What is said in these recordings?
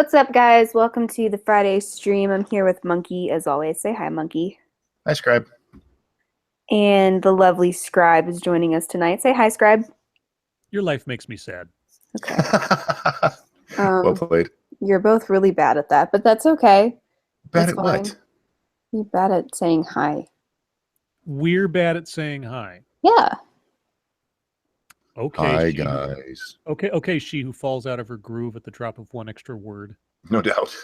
What's up, guys? Welcome to the Friday stream. I'm here with Monkey, as always. Say hi, Monkey. Hi, Scribe. And the lovely Scribe is joining us tonight. Say hi, Scribe. Your life makes me sad. Okay. Well played. You're both really bad at that, but that's okay. Bad That's at fine. what? You're bad at saying hi. We're bad at saying hi. Yeah. Okay. Hi, guys. Okay, she who falls out of her groove at the drop of one extra word. No doubt.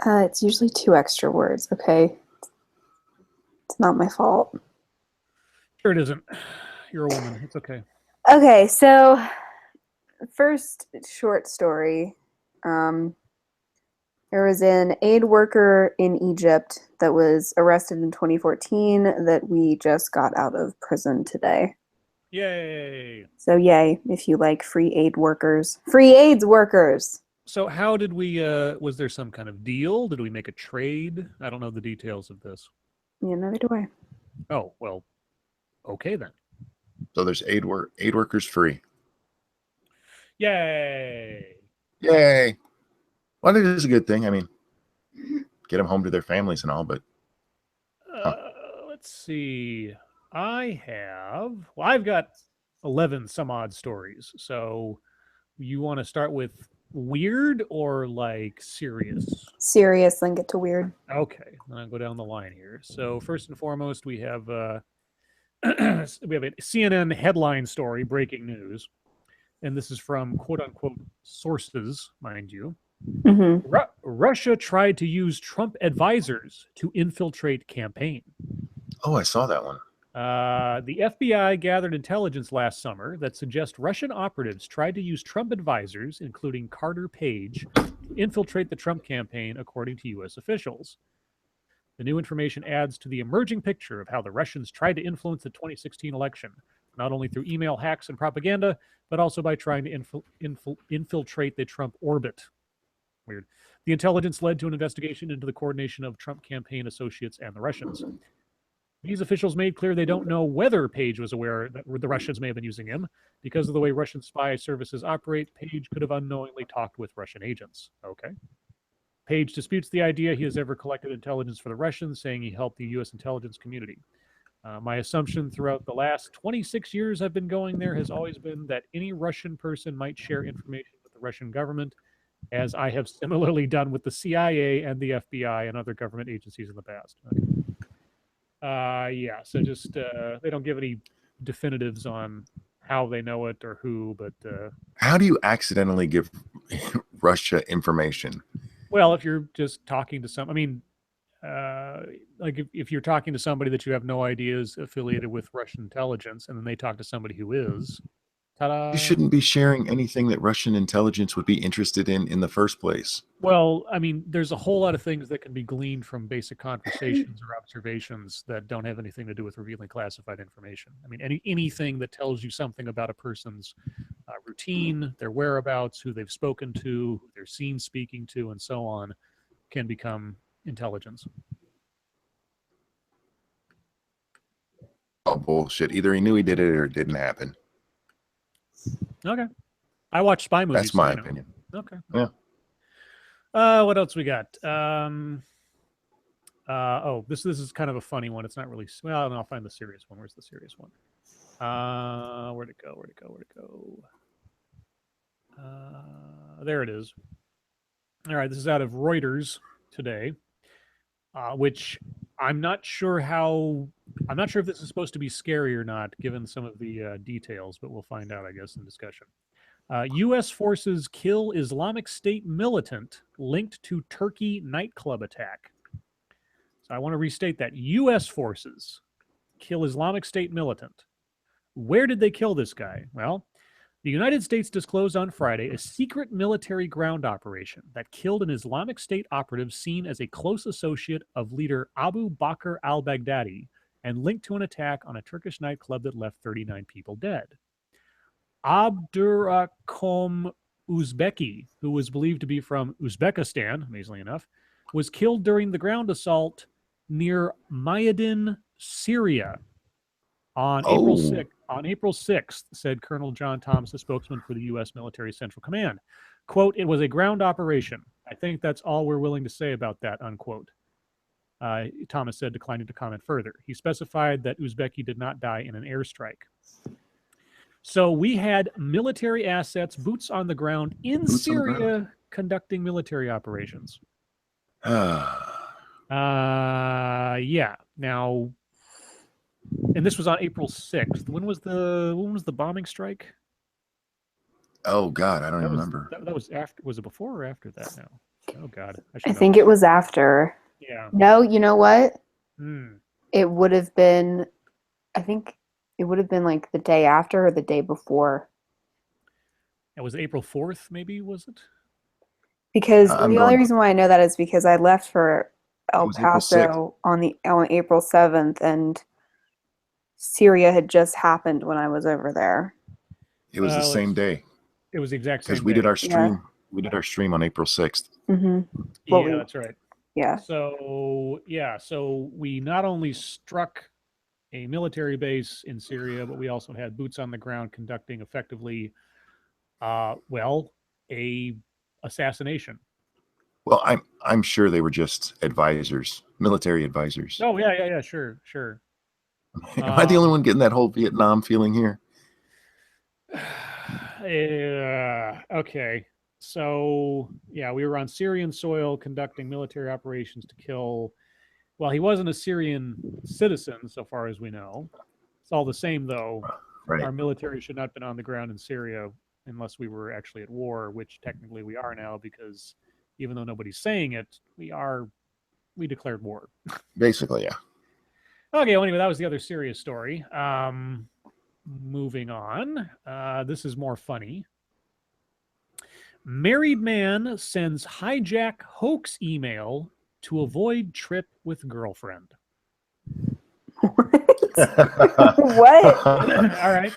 It's usually 2 extra words, okay? It's not my fault. Sure it isn't. You're a woman. It's okay. Okay, so first short story. There was an aid worker in Egypt that was arrested in 2014 that we just got out of prison today. Yay! So yay, if you like free aid workers. Free AIDS workers! So how did we, was there some kind of deal? Did we make a trade? I don't know the details of this. Yeah, neither do I. Oh, well, okay then. So there's aid workers free. Yay! Yay. Well, it is a good thing. I mean, get them home to their families and all, but Let's see. I've got 11 some odd stories. So you want to start with weird or like serious? Serious, then get to weird. Okay, then I'll go down the line here. So first and foremost, we have we have a CNN headline story, breaking news, and this is from quote unquote sources, mind you. Mm-hmm. Russia tried to use Trump advisors to infiltrate campaign. oh, I saw that one. The FBI gathered intelligence last summer that suggests Russian operatives tried to use Trump advisors, including Carter Page, to infiltrate the Trump campaign, according to U.S. officials. The new information adds to the emerging picture of how the Russians tried to influence the 2016 election, not only through email hacks and propaganda, but also by trying to infiltrate the Trump orbit. Weird. The intelligence led to an investigation into the coordination of Trump campaign associates and the Russians. These officials made clear they don't know whether Page was aware that the Russians may have been using him. Because of the way Russian spy services operate, Page could have unknowingly talked with Russian agents. Okay. Page disputes the idea he has ever collected intelligence for the Russians, saying he helped the U.S. intelligence community. My assumption throughout the last 26 years I've been going there has always been that any Russian person might share information with the Russian government, as I have similarly done with the CIA and the FBI and other government agencies in the past. Yeah, so just they don't give any definitives on how they know it or who, but How do you accidentally give Russia information? well, if you're just talking to some, I mean, like if you're talking to somebody that you have no idea is affiliated with Russian intelligence, and then they talk to somebody who is, ta-da! You shouldn't be sharing anything that Russian intelligence would be interested in the first place. Well, I mean, there's a whole lot of things that can be gleaned from basic conversations or observations that don't have anything to do with revealing classified information. I mean, anything that tells you something about a person's routine, their whereabouts, who they've spoken to, who they're seen speaking to, and so on, can become intelligence. Oh, bullshit. Either he knew he did it or it didn't happen. Okay. I watch spy movies. That's my so opinion. Okay. Yeah. What else we got? Oh, this is kind of a funny one. It's not really, well, I'll find the serious one. Where's the serious one? Where'd it go? There it is. All right, this is out of Reuters today, which I'm not sure if this is supposed to be scary or not, given some of the details, but we'll find out, I guess, in discussion. U.S. forces kill Islamic State militant linked to Turkey nightclub attack. So I want to restate that. U.S. forces kill Islamic State militant. Where did they kill this guy? Well, the United States disclosed on Friday a secret military ground operation that killed an Islamic State operative seen as a close associate of leader Abu Bakr al-Baghdadi and linked to an attack on a Turkish nightclub that left 39 people dead. Abdurakhom Uzbeki, who was believed to be from Uzbekistan, amazingly enough, was killed during the ground assault near Mayadin, Syria on April 6th. On April 6th, said Colonel John Thomas, the spokesman for the U.S. Military Central Command, quote, "It was a ground operation. I think that's all we're willing to say about that," unquote. Thomas said, declining to comment further. He specified that Uzbeki did not die in an airstrike. So we had military assets, boots on the ground in Boots on the ground. Syria conducting military operations. Ah, Yeah. Now, and this was on April 6th. When was the bombing strike? oh God, I don't That even was remember. that was after. Was it before or after that? Now, oh God, I think it was after. Yeah. No, you know what? Hmm. It would have been, I think it would have been like the day after or the day before. It was April 4th, maybe, was it? Because I'm the only going- reason why I know that is because I left for El was April 6th. Paso on April 7th, and Syria had just happened when I was over there. It was the same day It was the exact same because we day. did our Yeah. stream. We did our stream on April 6th. Mm-hmm. Yeah, Well, we- that's right. Yeah. So we not only struck a military base in Syria, but we also had boots on the ground conducting effectively, a assassination. Well, I'm sure they were just advisors, military advisors. Oh yeah, sure. Am I the only one getting that whole Vietnam feeling here? Okay. So yeah, we were on Syrian soil conducting military operations to kill. Well, he wasn't a Syrian citizen, so far as we know. It's all the same, though. Right. Our military should not have been on the ground in Syria unless we were actually at war, which technically we are now, because even though nobody's saying it, we declared war. Basically, yeah. Okay, well, anyway, that was the other serious story. Moving on. This is more funny. Married man sends hijack hoax email to avoid trip with girlfriend. What? All right.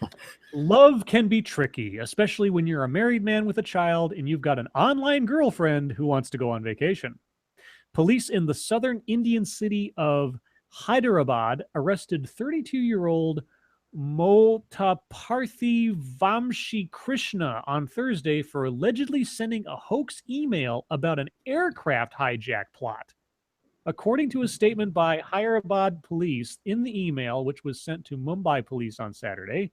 Love can be tricky, especially when you're a married man with a child and you've got an online girlfriend who wants to go on vacation. Police in the southern Indian city of Hyderabad arrested 32-year-old Motaparthi Vamshi Krishna on Thursday for allegedly sending a hoax email about an aircraft hijack plot. According to a statement by Hyderabad police in the email, which was sent to Mumbai police on Saturday,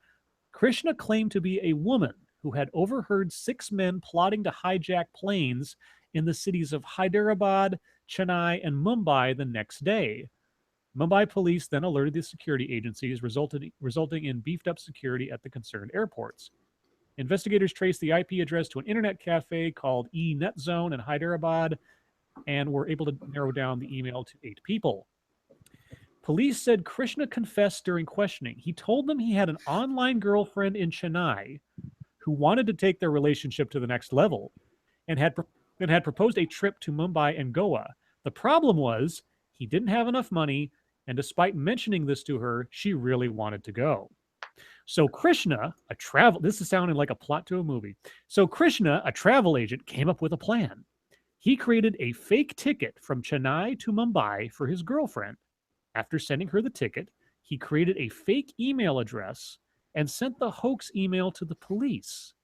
Krishna claimed to be a woman who had overheard 6 men plotting to hijack planes in the cities of Hyderabad, Chennai, and Mumbai the next day. Mumbai police then alerted the security agencies, resulting in beefed up security at the concerned airports. Investigators traced the IP address to an internet cafe called eNetZone in Hyderabad and were able to narrow down the email to 8 people. Police said Krishna confessed during questioning. He told them he had an online girlfriend in Chennai who wanted to take their relationship to the next level and had proposed a trip to Mumbai and Goa. The problem was he didn't have enough money, and despite mentioning this to her, she really wanted to go. So Krishna, this is sounding like a plot to a movie. So Krishna, a travel agent, came up with a plan. He created a fake ticket from Chennai to Mumbai for his girlfriend. After sending her the ticket, he created a fake email address and sent the hoax email to the police.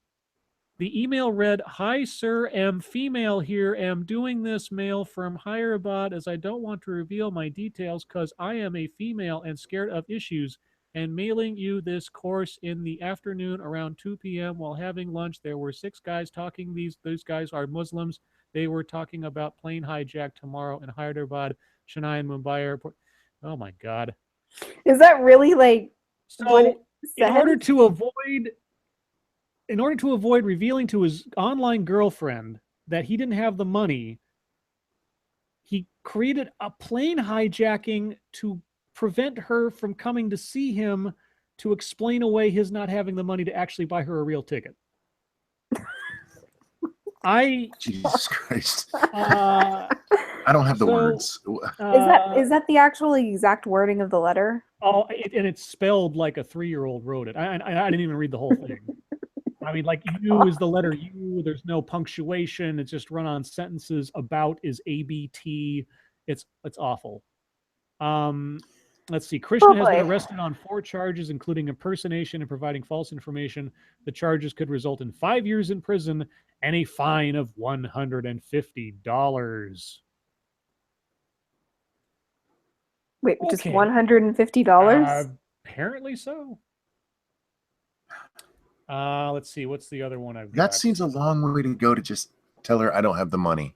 The email read, "Hi, sir, am female here, am doing this mail from Hyderabad as I don't want to reveal my details because I am a female and scared of issues, and mailing you this course in the afternoon around 2 p.m. while having lunch. There were 6 guys talking. Those guys are Muslims. They were talking about plane hijack tomorrow in Hyderabad, Chennai, and Mumbai airport." Oh my God. Is that really like what So it in said? order to avoid revealing to his online girlfriend that he didn't have the money, he created a plane hijacking to prevent her from coming to see him to explain away his not having the money to actually buy her a real ticket. Jesus Christ. Uh, I don't have the so, words. Is that the actual exact wording of the letter? Oh, and it's spelled like a 3-year-old wrote it. I didn't even read the whole thing. I mean, like U is the letter U. There's no punctuation. It's just run-on sentences. About is ABT. It's awful. Let's see. Krishna has been boy. arrested on 4 charges, including impersonation and providing false information. The charges could result in 5 years in prison and a fine of $150. Wait, just Okay. $150? Apparently so. Let's see. What's the other one I've got? That seems a long way to go to just tell her I don't have the money.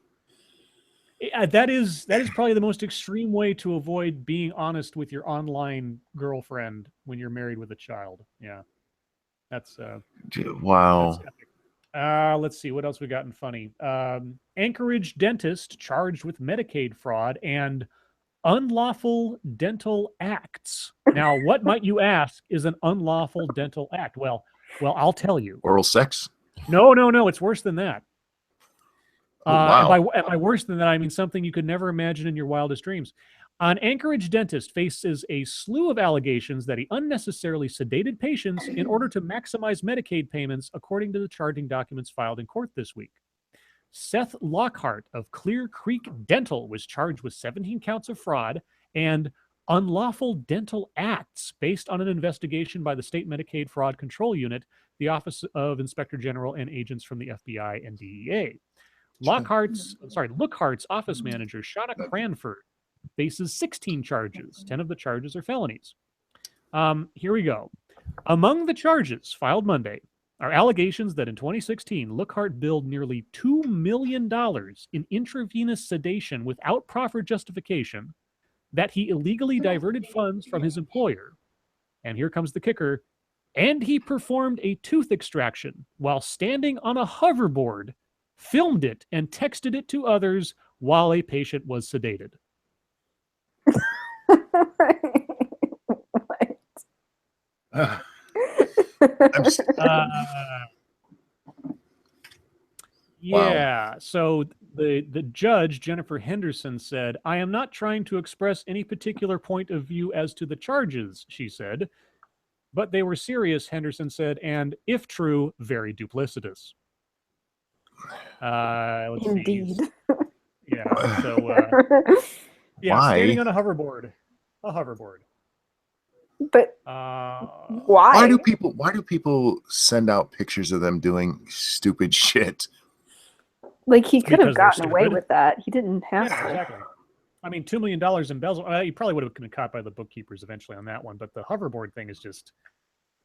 That is probably the most extreme way to avoid being honest with your online girlfriend when you're married with a child. Yeah, that's Wow. that's epic. Let's see what else we got in funny. Anchorage dentist charged with Medicaid fraud and unlawful dental acts. Now, what might you ask is an unlawful dental act? Well, I'll tell you. Oral sex? No, it's worse than that. Oh, wow. And by worse than that, I mean something you could never imagine in your wildest dreams. An Anchorage dentist faces a slew of allegations that he unnecessarily sedated patients in order to maximize Medicaid payments, according to the charging documents filed in court this week. Seth Lockhart of Clear Creek Dental was charged with 17 counts of fraud and unlawful dental acts based on an investigation by the State Medicaid Fraud Control Unit, the Office of Inspector General, and agents from the FBI and DEA. Lockhart's office manager, Shauna Cranford, faces 16 charges. 10 of the charges are felonies. Here we go. Among the charges filed Monday are allegations that in 2016, Lockhart billed nearly $2 million in intravenous sedation without proper justification, that he illegally diverted funds from his employer, and here comes the kicker, and he performed a tooth extraction while standing on a hoverboard, filmed it, and texted it to others while a patient was sedated. I'm s- Yeah. So the judge, Jennifer Henderson, said, "I am not trying to express any particular point of view as to the charges," she said. But they were serious, Henderson said, and if true, very duplicitous. Let's see. Indeed. Yeah. So yeah, Why? standing on a hoverboard. A hoverboard. But Why why? do people send out pictures of them doing stupid shit? Like, he could have Because they're gotten away stupid. with that. He didn't have Yeah, to. exactly. I mean, $2 million embezzlement. He probably would have been caught by the bookkeepers eventually on that one, but the hoverboard thing is just,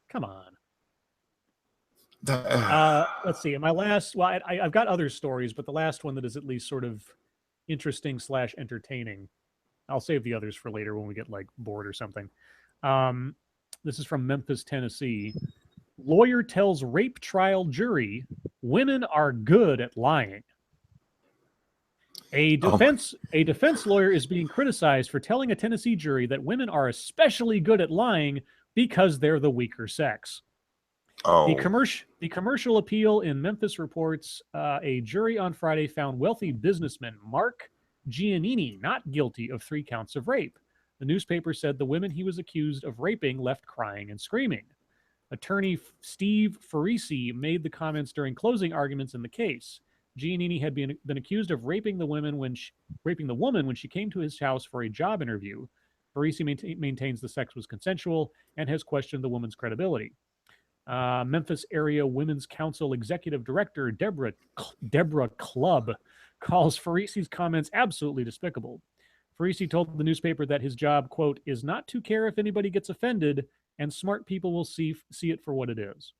come on. Let's see. My last, well, I've got other stories, but the last one that is at least sort of interesting / entertaining. I'll save the others for later when we get like bored or something. This is from Memphis, Tennessee. Lawyer tells rape trial jury women are good at lying. A defense lawyer is being criticized for telling a Tennessee jury that women are especially good at lying because they're the weaker sex. Oh, The commercial appeal in Memphis reports a jury on Friday found wealthy businessman Mark Giannini not guilty of 3 counts of rape. The newspaper said the women he was accused of raping left crying and screaming. Attorney Steve Farisi made the comments during closing arguments in the case. Giannini had been accused of raping the woman when she came to his house for a job interview. Farisi maintains the sex was consensual and has questioned the woman's credibility. Memphis Area Women's Council Executive Director Deborah Clubb calls Farisi's comments absolutely despicable. Farisi told the newspaper that his job, quote, is not to care if anybody gets offended, and smart people will see it for what it is.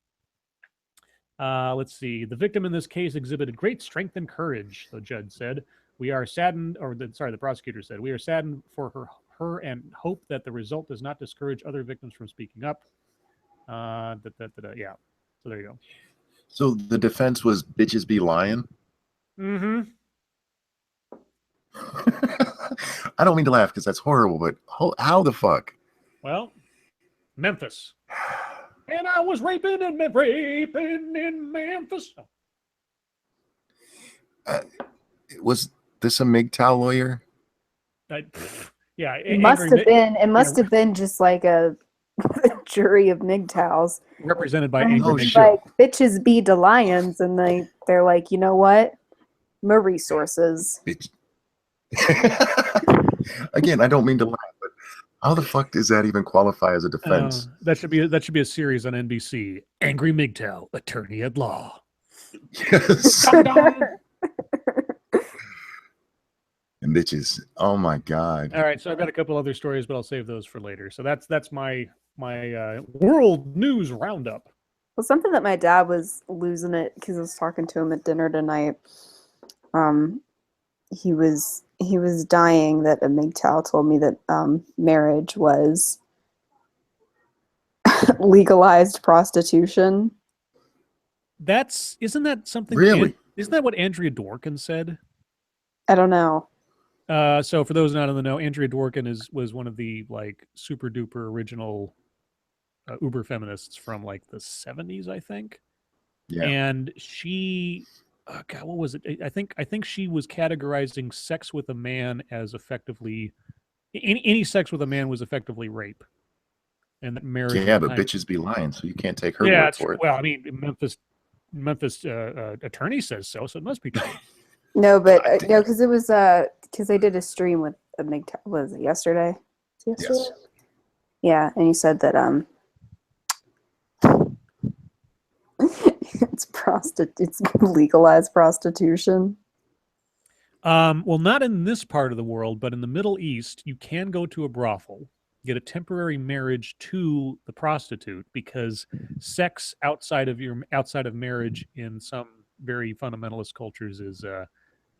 Let's see. The victim in this case exhibited great strength and courage, the judge said. We are saddened, the prosecutor said, we are saddened for her and hope that the result does not discourage other victims from speaking up. Yeah. So there you go. so the defense was bitches be lying? Mm-hmm. I don't mean to laugh because that's horrible, but how the fuck? Well, Memphis. And I was raping in Memphis. Was this a MGTOW lawyer? Yeah. It must have been just like a jury of MGTOWs. Represented by And Angry Oh, MGTOW. shit. like, bitches be the lions, and they're like, you know what? My resources. Bitch. Again, I don't mean to laugh, but How the fuck does that even qualify as a defense? That should be a series on NBC. Angry MGTOW, attorney at law. Yes. Dum dum. And bitches. Oh my god. All right, so I've got a couple other stories, but I'll save those for later. So that's my world news roundup. Well, something that my dad was losing it because I was talking to him at dinner tonight. He was dying that a MGTOW told me that marriage was legalized prostitution. Isn't that something? Really? Isn't that what Andrea Dworkin said? I don't know. So for those not in the know, Andrea Dworkin was one of the like super duper original uber feminists from like the 70s, I think. Yeah. And she, God, what was it? I think she was categorizing sex with a man as effectively any sex with a man was effectively rape, and that marriage. Yeah, but bitches be lying, so you can't take her Yeah, word for it. well, I mean, Memphis attorney says so it must be true. No, but God damn. no, because it was because I did a stream with a MGTOW. Was it yesterday? Yes. Yeah, and he said that it's legalized prostitution. Well, not in this part of the world, but in the Middle East, you can go to a brothel, get a temporary marriage to the prostitute, because sex outside of marriage in some very fundamentalist cultures is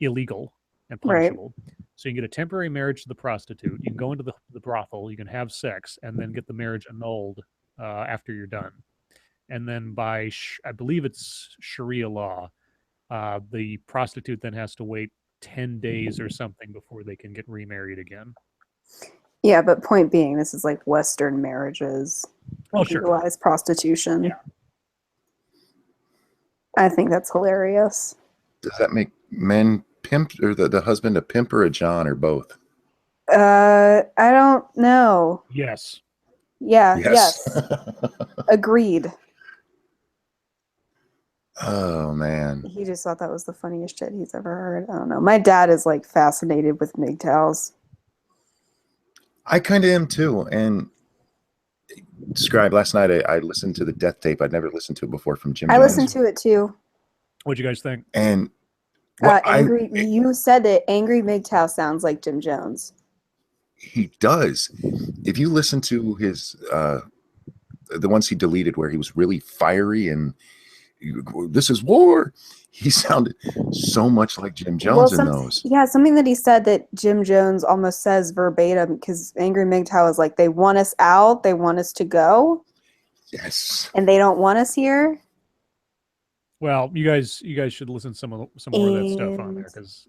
illegal and Right. punishable. So you can get a temporary marriage to the prostitute. You can go into the brothel, you can have sex, and then get the marriage annulled after you're done. And then by I believe it's Sharia law, the prostitute then has to wait 10 days or something before they can get remarried again. Yeah, but point being, this is like Western marriages. Oh, sure. Legalized prostitution. Yeah. I think that's hilarious. Does that make men pimp, or the husband a pimp or a John, or both? I don't know. Yes. Yeah, yes. Agreed. Oh man. He just thought that was the funniest shit he's ever heard. I don't know. My dad is like fascinated with MGTOWs. I kind of am too. And Scribe, last night I listened to the death tape. I'd never listened to it before from Jim I Jones. listened to it too. What'd you guys think? And you said that Angry MGTOW sounds like Jim Jones. he does. If you listen to his the ones he deleted where he was really fiery and this is war, he sounded so much like Jim Jones in those. Yeah, something that he said that Jim Jones almost says verbatim, because Angry MGTOW is like, they want us out, they want us to go. Yes. And they don't want us here. Well, you guys should listen to some more of that stuff on there, because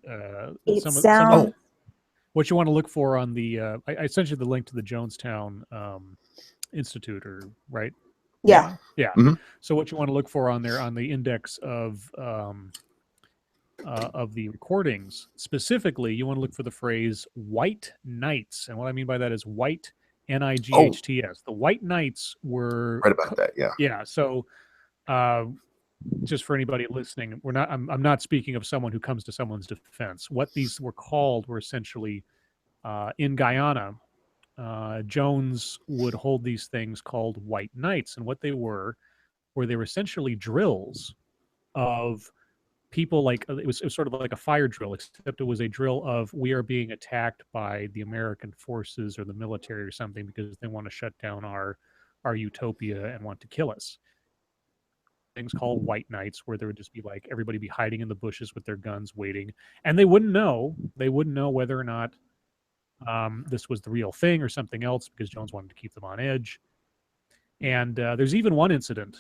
what you want to look for on the I sent you the link to the Jonestown Institute, right? Yeah. Yeah. Mm-hmm. So what you want to look for on there on the index of the recordings, specifically, you want to look for the phrase "white knights," and what I mean by that is white, N-I-G-H-T-S. The White Knights were Right about that. Yeah. Yeah. So, just for anybody listening, I'm not speaking of someone who comes to someone's defense. What these were called were essentially in Guyana. Jones would hold these things called White Knights, and what they were essentially drills of people. Like it was sort of like a fire drill, except it was a drill of, we are being attacked by the American forces or the military or something because they want to shut down our utopia and want to kill us. Things called White Knights, where there would just be like everybody be hiding in the bushes with their guns waiting, and they wouldn't know whether or not this was the real thing or something else, because Jones wanted to keep them on edge. And there's even one incident,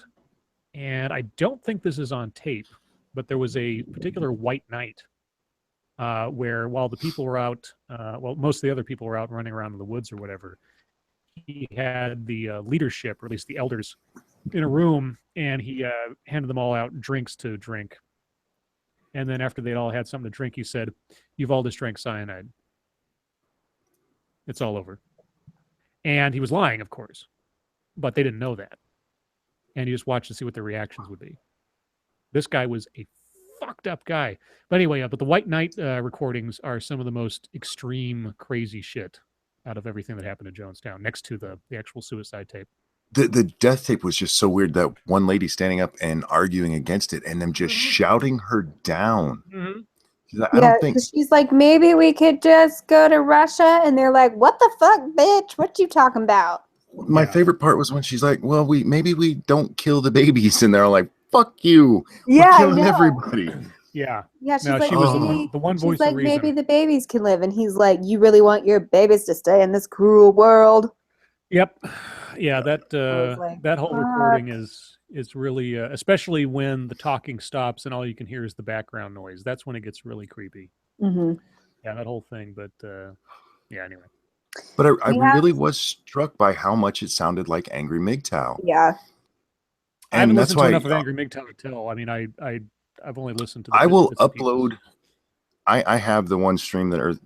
and I don't think this is on tape, but there was a particular White Knight where, while the people were out, most of the other people were out running around in the woods or whatever, he had the leadership, or at least the elders, in a room, and he handed them all out drinks to drink. And then after they'd all had something to drink, he said, "You've all just drank cyanide. It's all over." And he was lying, of course, but they didn't know that. And he just watched to see what their reactions would be. This guy was a fucked up guy. But anyway, but the White Knight recordings are some of the most extreme, crazy shit out of everything that happened in Jonestown, next to the actual suicide tape. The death tape was just so weird. That one lady standing up and arguing against it, and them just shouting her down. She's like, I Yeah, don't think. 'cause she's like, maybe we could just go to Russia, and they're like, what the fuck, bitch? What you talking about? My Yeah. favorite part was when she's like, "Well, maybe we don't kill the babies," and they're all like, "Fuck you! Yeah, We're I killing know. everybody." Yeah. Yeah, she's No, like, she was Oh. the one she's voice like, of reason. maybe the babies can live, and he's like, you really want your babies to stay in this cruel world? Yep. Yeah, that was like, that whole recording is really especially when the talking stops and all you can hear is the background noise. That's when it gets really creepy. Mm-hmm. Yeah, that whole thing. But yeah, anyway. But I We have- really was struck by how much it sounded like Angry MGTOW. Yeah. I haven't And that's listened to why enough of Angry MGTOW to tell. I mean, I've only listened to the I will bits and pieces. upload. I have the one stream that,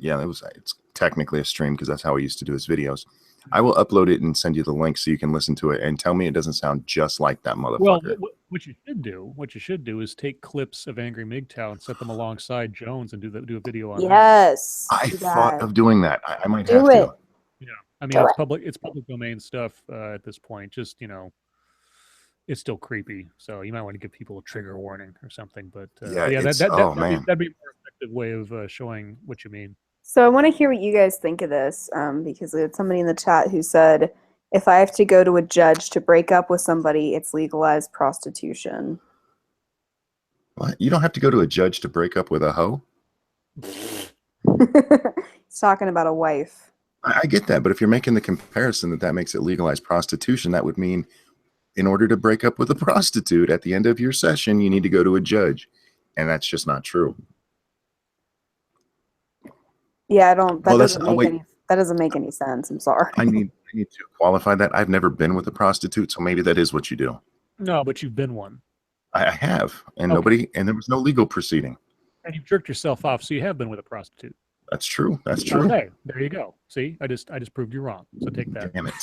it's technically a stream because that's how he used to do his videos. I will upload it and send you the link so you can listen to it and tell me it doesn't sound just like that motherfucker. Well, what you should do is take clips of Angry MGTOW and set them alongside Jones and do a video on that. Yes. I do thought that. of doing that. I might Do have it. to. Yeah, I mean, Do it's public domain stuff at this point. Just it's still creepy, so you might want to give people a trigger warning or something. But Yeah, that'd man. be a more effective way of showing what you mean. So I want to hear what you guys think of this, because we had somebody in the chat who said, if I have to go to a judge to break up with somebody, it's legalized prostitution. What? You don't have to go to a judge to break up with a hoe? He's talking about a wife. I get that, but if you're making the comparison that makes it legalized prostitution, that would mean in order to break up with a prostitute at the end of your session, you need to go to a judge. And that's just not true. Yeah, I don't. That Well, doesn't make any sense. I'm sorry. I need to qualify that. I've never been with a prostitute, so maybe that is what you do. No, but you've been one, I have, and Okay. there was no legal proceeding. and you've jerked yourself off, so you have been with a prostitute. That's true. That's true. Okay, there you go. See, I just proved you wrong. So take that. Damn it.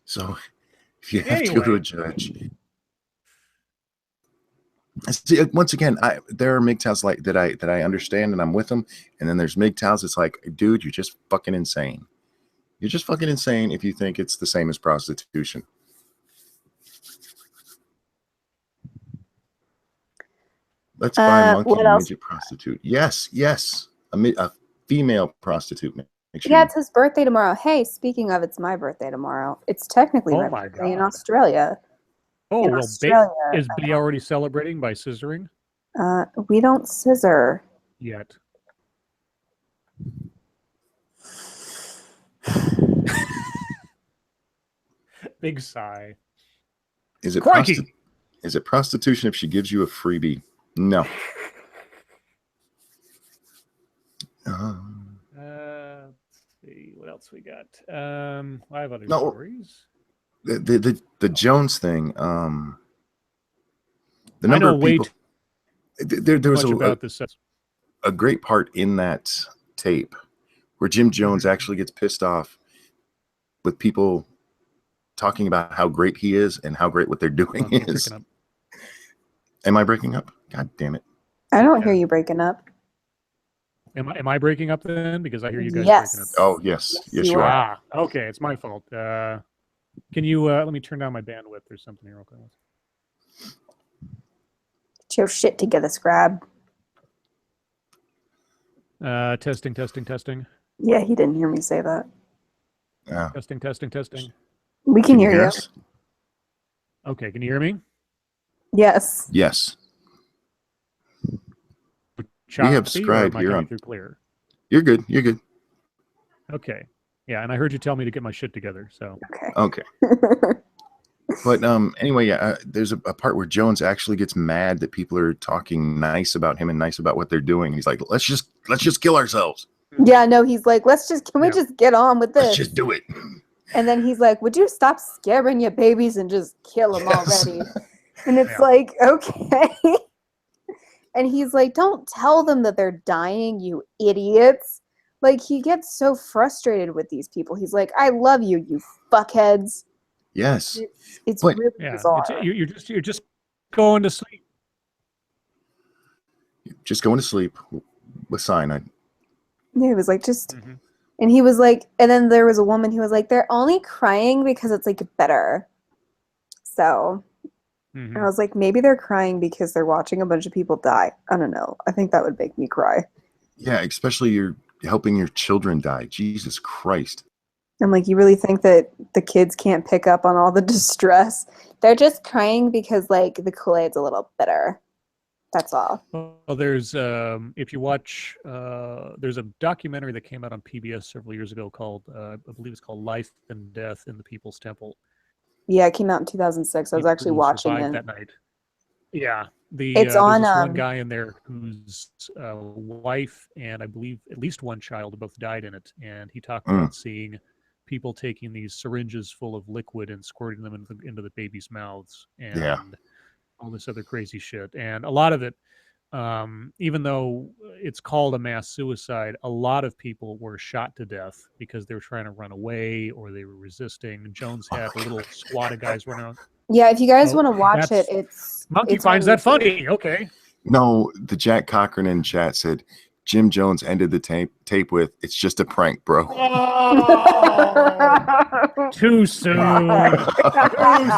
So if you have to go to Anyway. a judge. See, once again, there are MGTOWs like that I understand and I'm with them, and then there's MGTOWs. It's like, dude, you're just fucking insane. You're just fucking insane if you think it's the same as prostitution. Let's buy monkey what else? midget prostitute. Yes, a female prostitute. Make sure Yeah, you- it's his birthday tomorrow. Hey, speaking of, it's my birthday tomorrow. It's technically Oh my my birthday in God. Australia. Oh, In well, Australia, is B already celebrating by scissoring we don't scissor. yet? Big sigh. Is it Crikey. is it prostitution if she gives you a freebie? No. Let's see what else we got. I have other No. stories. The Jones thing. The I number know of way people. too There was much about this. a great part in that tape where Jim Jones actually gets pissed off with people talking about how great he is and how great what they're doing You're is. picking up. Am I breaking up? God damn it. I don't hear Yeah. you breaking up. Am I breaking up then? Because I hear you guys Yes. breaking up. Oh, yes. Yes, you are. Ah, okay, it's my fault. Can you let me turn down my bandwidth or something here real quick? Get your shit together, Scrab. Testing. Yeah, he didn't hear me say that. Yeah. Testing. We can hear you. us? Okay, can you hear me? Yes. Yes. Choppy, have or Scribe am I here coming on- through clear. You're good. You're good. Okay. Yeah, and I heard you tell me to get my shit together. So Okay. Okay. But anyway, there's a part where Jones actually gets mad that people are talking nice about him and nice about what they're doing. He's like, let's just kill ourselves. Yeah, no, he's like, can we Yeah. just get on with this? Let's just do it. And then he's like, would you stop scaring your babies and just kill them Yes. already? And it's Yeah. like, okay. And he's like, don't tell them that they're dying, you idiots. Like, he gets so frustrated with these people. He's like, I love you, you fuckheads. Yes. It's But- really yeah, bizarre. you're just going to sleep. Just going to sleep. with cyanide. Yeah, he was like, just, Mhm. and he was like, and then there was a woman who was like, they're only crying because it's like bitter. So I Mhm. was like, maybe they're crying because they're watching a bunch of people die. I don't know. I think that would make me cry. Yeah, especially you're helping your children die. Jesus Christ. I'm like, you really think that the kids can't pick up on all the distress? They're just crying because like the Kool-Aid's a little bitter. That's all. Well, there's if you watch there's a documentary that came out on PBS several years ago called I believe it's called Life and Death in the People's Temple. Yeah, it came out in 2006. I was People actually who watching survived it. that night. Yeah, It's there's on this one guy in there whose wife and I believe at least one child both died in it, and he talked Mm. about seeing people taking these syringes full of liquid and squirting them into the babies' mouths Yeah. and all this other crazy shit. And a lot of it, even though it's called a mass suicide, a lot of people were shot to death because they were trying to run away or they were resisting. Jones had a little squad of guys running around. Yeah, if you guys Oh, want to watch it, that's Monkey it's on finds that YouTube. funny. Okay. No, the Jack Cochran in chat said Jim Jones ended the tape with, "It's just a prank, bro." Oh, too soon. Too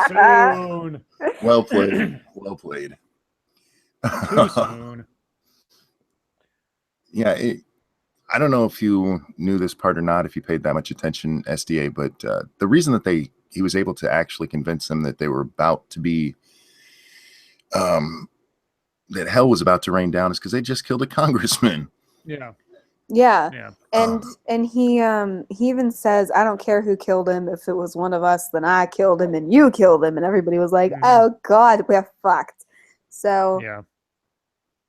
soon. Well played. Well played. Too soon. Yeah, I don't know if you knew this part or not, if you paid that much attention, SDA, but the reason that he was able to actually convince them that they were about to be, that hell was about to rain down is because they just killed a congressman. Yeah. Yeah. Yeah. And he even says, I don't care who killed him. If it was one of us, then I killed him and you killed him. And everybody was like, Mhm. oh God, we're fucked. So Yeah.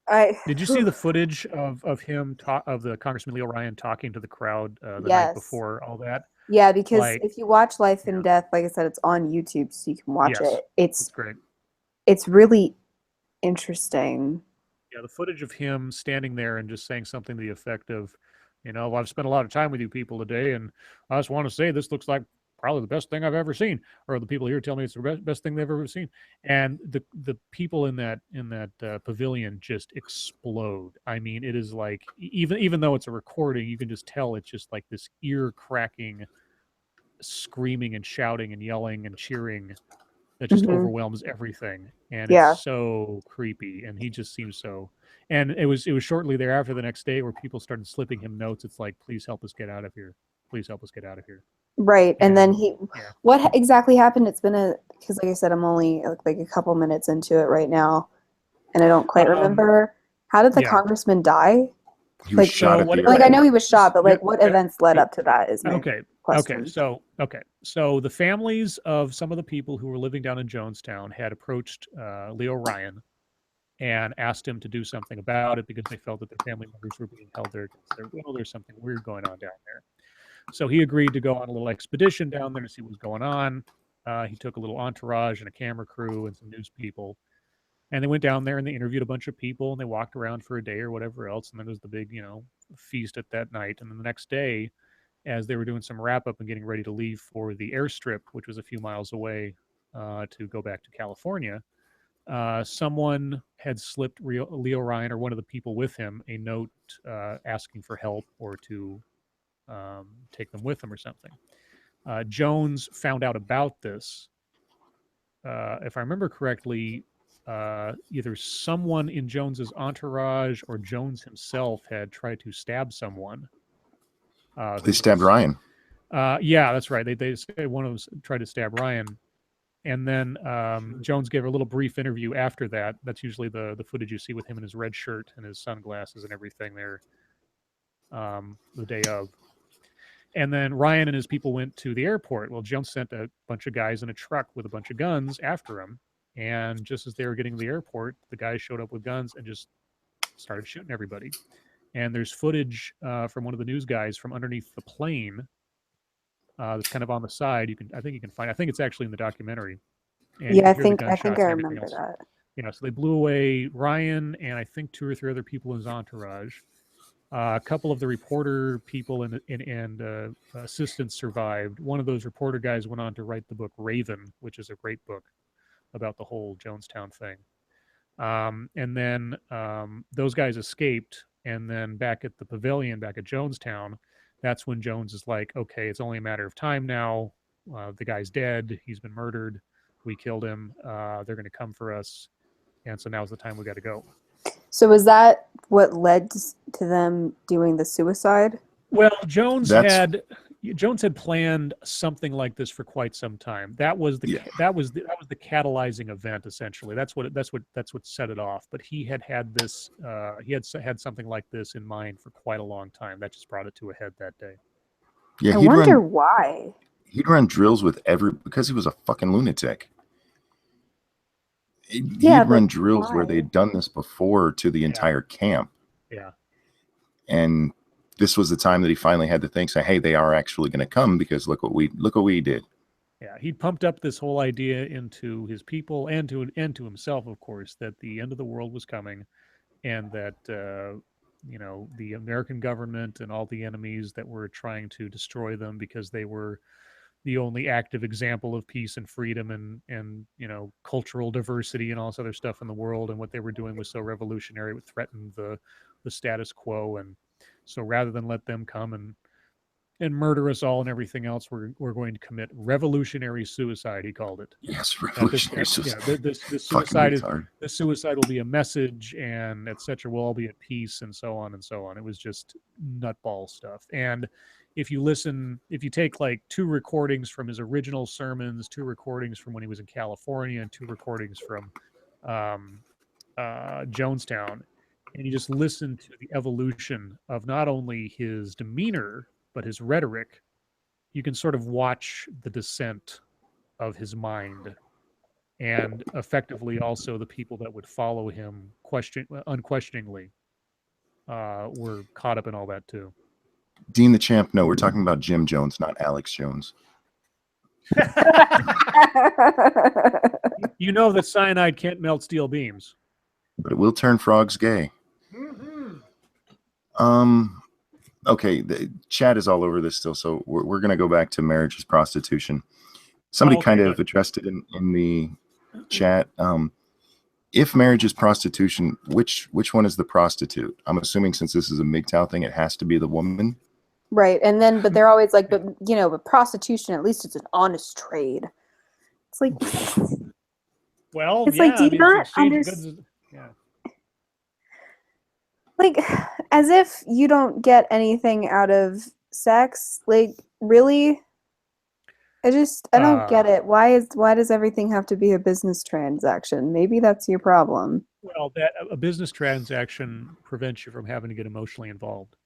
I Did you see the footage of him of the Congressman Leo Ryan talking to the crowd the night Yes. before all that? Yeah, because Like, if you watch Life yeah. and Death, like I said, it's on YouTube, so you can watch Yes. it. It's great. It's really interesting. Yeah, the footage of him standing there and just saying something to the effect of, well, I've spent a lot of time with you people today, and I just want to say this looks like probably the best thing I've ever seen. Or the people here tell me it's the best thing they've ever seen. And the people in that pavilion just explode. I mean, it is like even though it's a recording, you can just tell it's just like this ear cracking, screaming and shouting and yelling and cheering that just Mhm. overwhelms everything, and Yeah. it's so creepy. And he just seems so. And it was shortly thereafter, the next day, where people started slipping him notes. It's like, please help us get out of here. Please help us get out of here. Right. And then yeah. what exactly happened? It's been because like I said, I'm only like a couple minutes into it right now, and I don't quite remember. How did the yeah. congressman die? He was Like, shot so at what the it- Like I airport. know he was shot, but like Yep, what yep. events led up to that is my Okay. question. So the families of some of the people who were living down in Jonestown had approached Leo Ryan and asked him to do something about it because they felt that their family members were being held there. There's something weird going on down there. So he agreed to go on a little expedition down there to see what was going on. He took a little entourage and a camera crew and some news people. And they went down there and they interviewed a bunch of people and they walked around for a day or whatever else. And then there was the big, feast at that night. And then the next day, as they were doing some wrap up and getting ready to leave for the airstrip, which was a few miles away to go back to California, someone had slipped Leo Ryan or one of the people with him a note asking for help or to take them with him or something. Jones found out about this. If I remember correctly, either someone in Jones's entourage or Jones himself had tried to stab someone. They stabbed Ryan. Yeah, that's right. They say one of them tried to stab Ryan, and then Jones gave a little brief interview after that. That's usually the footage you see with him in his red shirt and his sunglasses and everything there. The day of. And then Ryan and his people went to the airport. Well, Jones sent a bunch of guys in a truck with a bunch of guns after him. And just as they were getting to the airport, the guys showed up with guns and just started shooting everybody. And there's footage from one of the news guys from underneath the plane that's kind of on the side. I think you can find. I think it's actually in the documentary. And Yeah, I you can hear the think I gunshots and everything remember else. that. So they blew away Ryan and I think 2 or 3 other people in his entourage. A couple of the reporter people and assistants survived. One of those reporter guys went on to write the book Raven, which is a great book about the whole Jonestown thing. And then those guys escaped, And then back at the pavilion, back at Jonestown, that's when Jones is like, okay, it's only a matter of time now. The guy's dead. He's been murdered. We killed him. They're going to come for us. And so now's the time we got to go. So was that what led to them doing the suicide? Well, Jones That's- had planned something like this for quite some time. That was the Yeah. that was the catalyzing event essentially. That's what set it off. But he had this he had something like this in mind for quite a long time. That just brought it to a head that day. Yeah, I wonder why. He'd run drills with because he was a fucking lunatic. He'd Yeah, but run drills where why? they'd done this before to the entire camp. Yeah. And this was the time that he finally had to think, say, hey, they are actually going to come because look what we did. Yeah, he pumped up this whole idea into his people and to himself, of course, that the end of the world was coming, and that the American government and all the enemies that were trying to destroy them because they were the only active example of peace and freedom and cultural diversity and all this other stuff in the world, and what they were doing was so revolutionary, it would threaten the status quo, and so rather than let them come and murder us all and everything else, we're going to commit revolutionary suicide, he called it. Yes, revolutionary suicide. This suicide will be a message, and etc. We'll all be at peace, and so on and so on. It was just nutball stuff. And if you take like 2 recordings from his original sermons, 2 recordings from when he was in California, and 2 recordings from Jonestown, and you just listen to the evolution of not only his demeanor, but his rhetoric, you can sort of watch the descent of his mind, and effectively also the people that would follow him unquestioningly were caught up in all that too. Dean the Champ, no, we're talking about Jim Jones, not Alex Jones. You know that cyanide can't melt steel beams. But it will turn frogs gay. Okay, the chat is all over this still, so we're going to go back to marriage as prostitution. Somebody kind of addressed it in the chat. If marriage is prostitution, which one is the prostitute? I'm assuming since this is a MGTOW thing, it has to be the woman. Right. And then, but they're always like, but prostitution, at least it's an honest trade. It's like, well, it's yeah, like, do you not understand? Yeah. Like, as if you don't get anything out of sex. Like, really? I don't get it. Why does everything have to be a business transaction? Maybe that's your problem. Well, that a business transaction prevents you from having to get emotionally involved.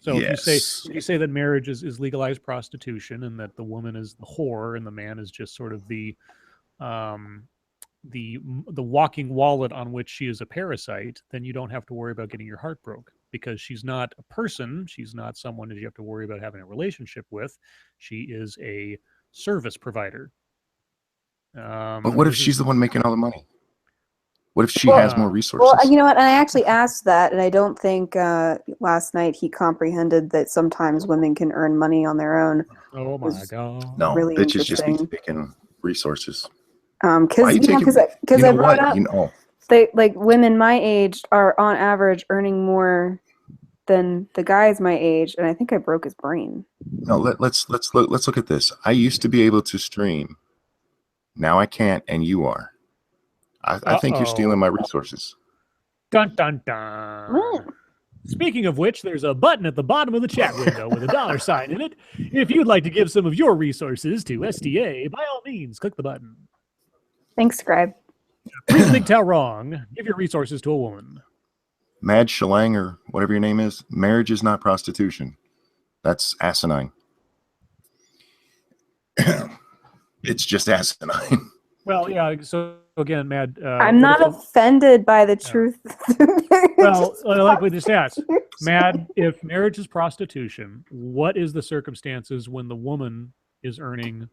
So Yes. if you say that marriage is legalized prostitution, and that the woman is the whore and the man is just sort of the walking wallet on which she is a parasite, then you don't have to worry about getting your heart broke, because she's not a person. She's not someone that you have to worry about having a relationship with. She is a service provider. But what if she's the one making all the money? What if she has more resources? Well, you know what? And I actually asked that, and I don't think last night he comprehended that sometimes women can earn money on their own. Oh my God! No, really bitches just be interesting. taking resources. Because I brought up they, like, women my age are on average earning more than the guys my age, and I think I broke his brain. No, let's look at this. I used to be able to stream. Now I can't, and you are. I think you're stealing my resources. Dun dun dun. Speaking of which, there's a button at the bottom of the chat window with a $sign in it. If you'd like to give some of your resources to SDA, by all means, click the button. Thanks, Scribe. Please MGTOW wrong. Give your resources to a woman. Mad Shalang, or whatever your name is, marriage is not prostitution. That's asinine. It's just asinine. Well, yeah, so again, Mad... I'm not offended by the truth. Well, like we just asked, Mad, if marriage is prostitution, what is the circumstances when the woman is earning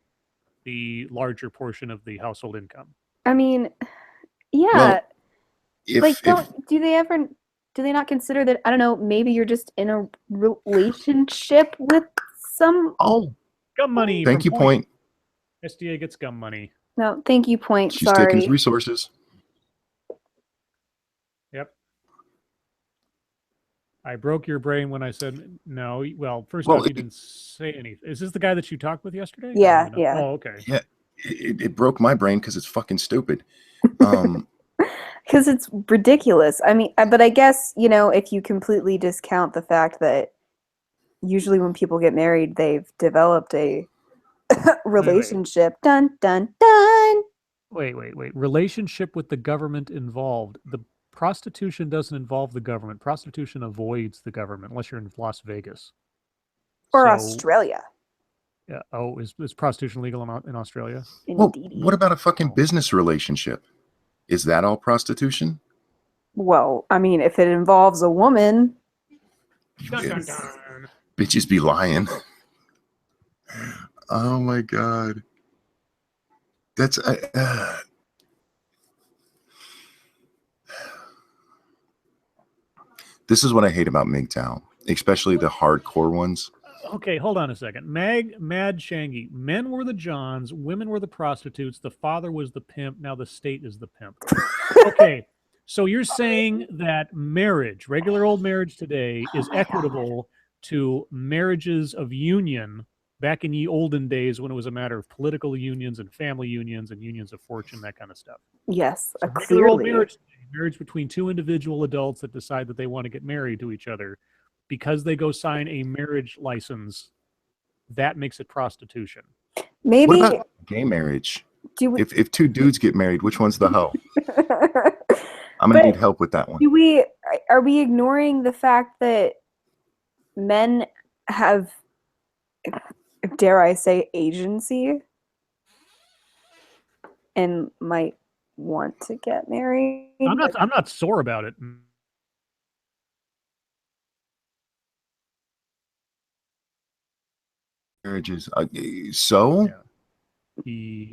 the larger portion of the household income? I mean, yeah. Well, do they not consider that, I don't know, maybe you're just in a relationship with some... Oh, gum money. thank you, Point. SDA gets gum money. No, thank you, Point. She's Sorry. taking his resources. Yep. I broke your brain when I said no. Well, first Well, off, you didn't say anything. Is this the guy that you talked with yesterday? I don't Yeah, even know. yeah. Oh, okay. Yeah, it broke my brain because it's fucking stupid. Um, Because it's ridiculous. I mean, but I guess, if you completely discount the fact that usually when people get married, they've developed a relationship. Dun, dun, dun. Wait. Relationship with the government involved. The prostitution doesn't involve the government. Prostitution avoids the government unless you're in Las Vegas. Or So, Australia. yeah. Oh, is prostitution legal in Australia? well, Indeed. what about a fucking Oh. business relationship? Is that all prostitution? Well, I mean, if it involves a woman, Dun, dun, Bitch- dun. Bitches be lying. Oh my god, that's this is what I hate about MGTOW, especially the hardcore ones. Okay, hold on a second. Mad Shangy. Men were the Johns, women were the prostitutes, the father was the pimp, now the state is the pimp. Okay, so you're saying that marriage, regular old marriage today, is equitable to marriages of union back in ye olden days when it was a matter of political unions and family unions and unions of fortune, that kind of stuff. yes, So regular old clearly. marriage between two individual adults that decide that they want to get married to each other, because they go sign a marriage license, that makes it prostitution. What Maybe about gay marriage? do we, If two dudes get married, which one's the hoe? I'm gonna But need help with that one. are we ignoring the fact that men have, dare I say, agency and might want to get married? I'm not sore about it. Marriages. So Yeah.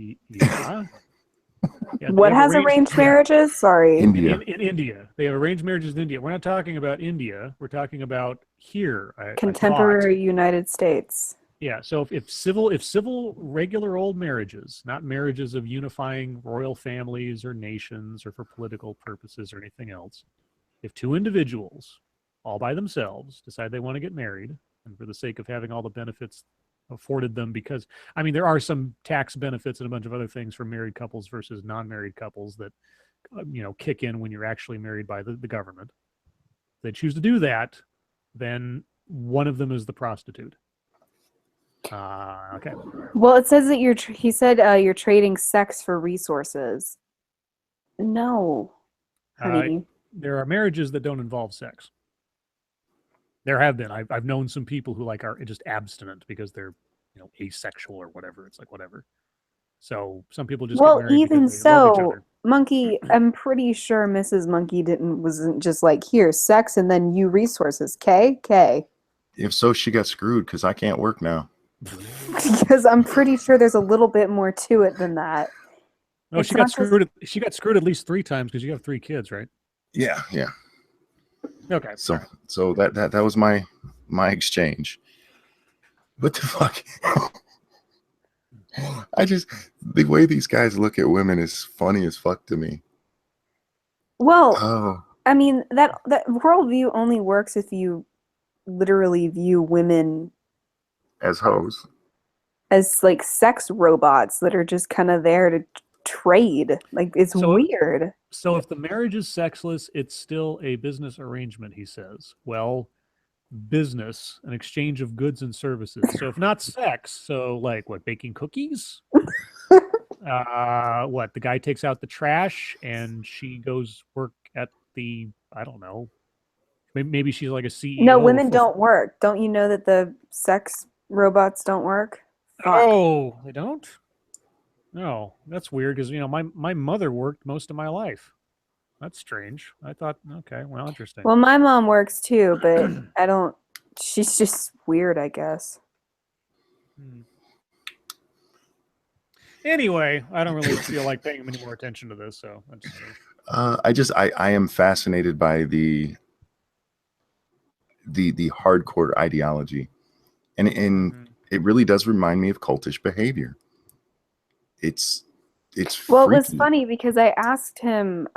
Yeah, What they have has arranged marriages? Sorry. India. in India? They have arranged marriages in India. We're not talking about India. We're talking about here. I thought. Contemporary United States. Yeah. So if civil regular old marriages, not marriages of unifying royal families or nations or for political purposes or anything else, if two individuals all by themselves decide they want to get married and for the sake of having all the benefits afforded them, because I mean there are some tax benefits and a bunch of other things for married couples versus non-married couples that kick in when you're actually married by the government. If they choose to do that, then one of them is the prostitute. Okay. Well, it says that he said you're trading sex for resources. No, honey. There are marriages that don't involve sex. There have been. I've known some people who are just abstinent because they're, asexual or whatever. It's like whatever. So some people just Well, get married even because they love each so, other. Monkey, I'm pretty sure Mrs. Monkey wasn't just like, here, sex and then you resources. K. If so, she got screwed because I can't work now. Because I'm pretty sure there's a little bit more to it than that. No, It's she not got screwed. She got screwed at least 3 times because you have 3 kids, right? Yeah. Okay. So that was my exchange. What the fuck? The way these guys look at women is funny as fuck to me. Well, Oh, I mean, that worldview only works if you literally view women as hoes. as like sex robots that are just kind of there to trade. Like, it's weird. So if the marriage is sexless, it's still a business arrangement, he says. Well, business, an exchange of goods and services. So if not sex, so like what, baking cookies? What, the guy takes out the trash and she goes work at the, I don't know, maybe she's like a CEO. No, women don't work. Don't you know that the sex robots don't work? Fuck. Oh, they don't? No, that's weird because my mother worked most of my life. That's strange. I thought, okay, well, interesting. Well, my mom works too, but I don't. She's just weird, I guess. Anyway, I don't really feel like paying any more attention to this, so I am fascinated by the hardcore ideology, and it really does remind me of cultish behavior. It's Well, it was freaky. funny because I asked him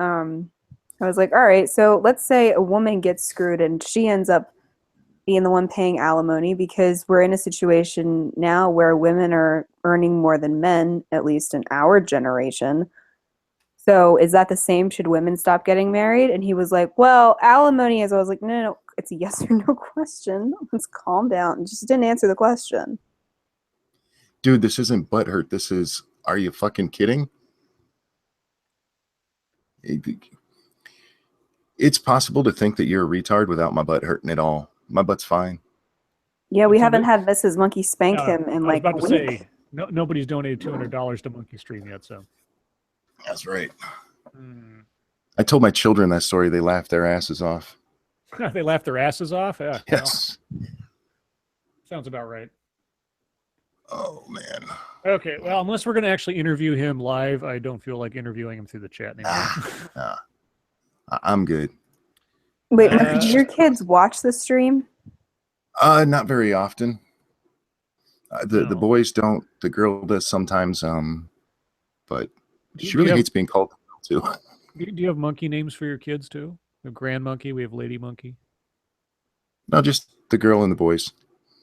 I was like, all right, so let's say a woman gets screwed and she ends up being the one paying alimony because we're in a situation now where women are earning more than men, at least in our generation. So is that the same? Should women stop getting married? And he was like, well, alimony is. I was like, no, no, no, it's a yes or no question. Let's calm down. Just didn't answer the question. Dude, this isn't butthurt. This is, are you fucking kidding? It's possible to think that you're a retard without my butt hurting at all. My butt's fine. Yeah, we It's a haven't bit- had Mrs. Monkey spank him in I was like a about to week. say, nobody's donated $200 to Monkey Stream yet, so. That's right. Hmm. I told my children that story. They laughed their asses off. They laughed their asses off? Yeah. Yes. Well, sounds about right. Oh, man. Okay, well, unless we're going to actually interview him live, I don't feel like interviewing him through the chat anymore. I'm good. Wait, did your kids watch the stream? Not very often. The No. boys don't. The girl does sometimes. But Do she you really have- hates being called too. Do you have monkey names for your kids too? We have Grand Monkey, we have Lady Monkey. No, just the girl and the boys.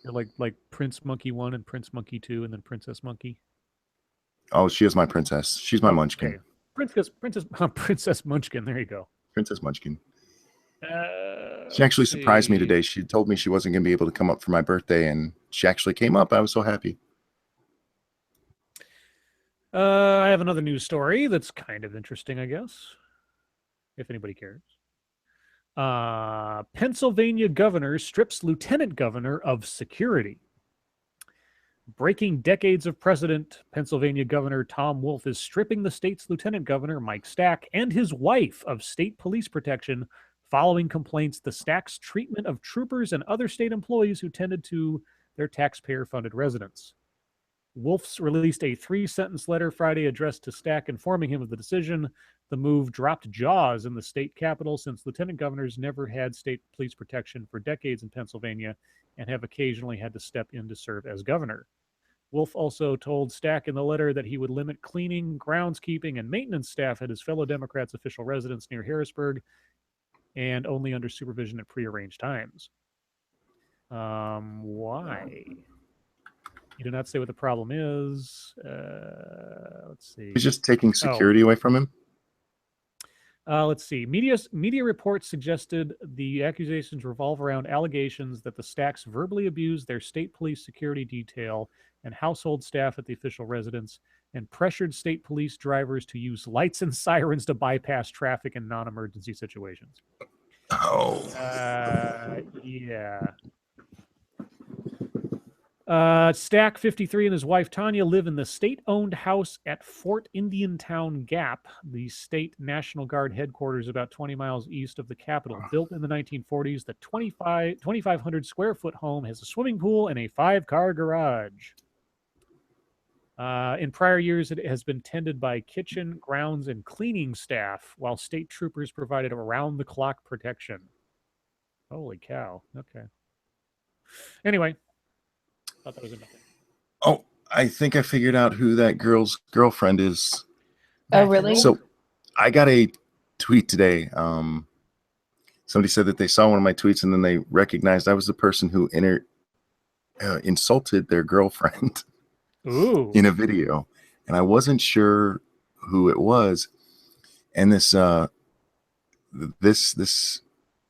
They're like Prince Monkey 1 and Prince Monkey 2 and then Princess Monkey. Oh, she is my princess. She's my munchkin. Okay. Princess Munchkin, there you go. Princess Munchkin. She actually Let's surprised me see. today. She told me she wasn't going to be able to come up for my birthday, and she actually came up. I was so happy. I have another news story that's kind of interesting, I guess, if anybody cares. Pennsylvania governor strips lieutenant governor of security. Breaking decades of precedent, Pennsylvania Governor Tom Wolf is stripping the state's lieutenant governor, Mike Stack, and his wife of state police protection following complaints the Stack's treatment of troopers and other state employees who tended to their taxpayer-funded residence. Wolf's released a 3-sentence letter Friday addressed to Stack informing him of the decision. The move dropped jaws in the state capitol since lieutenant governors never had state police protection for decades in Pennsylvania and have occasionally had to step in to serve as governor. Wolf also told Stack in the letter that he would limit cleaning, groundskeeping, and maintenance staff at his fellow Democrats' official residence near Harrisburg and only under supervision at prearranged times. Why? You do not say what the problem is. Let's see. He's just taking security away from him. Let's see. Media reports suggested the accusations revolve around allegations that the Stacks verbally abused their state police security detail and household staff at the official residence and pressured state police drivers to use lights and sirens to bypass traffic in non-emergency situations. Oh. Yeah. Stack, 53, and his wife Tanya live in the state-owned house at Fort Indiantown Gap, the state National Guard headquarters about 20 miles east of the Capitol. Built in the 1940s, the 2,500 square foot home has a swimming pool and a 5-car garage. In prior years, it has been tended by kitchen, grounds, and cleaning staff, while state troopers provided around-the-clock protection. Holy cow. Okay. Anyway. Thought that was nothing. Oh, I think I figured out who that girl's girlfriend is. Oh, really? So I got a tweet today. Somebody said that they saw one of my tweets and then they recognized I was the person who insulted their girlfriend in a video. And I wasn't sure who it was. And this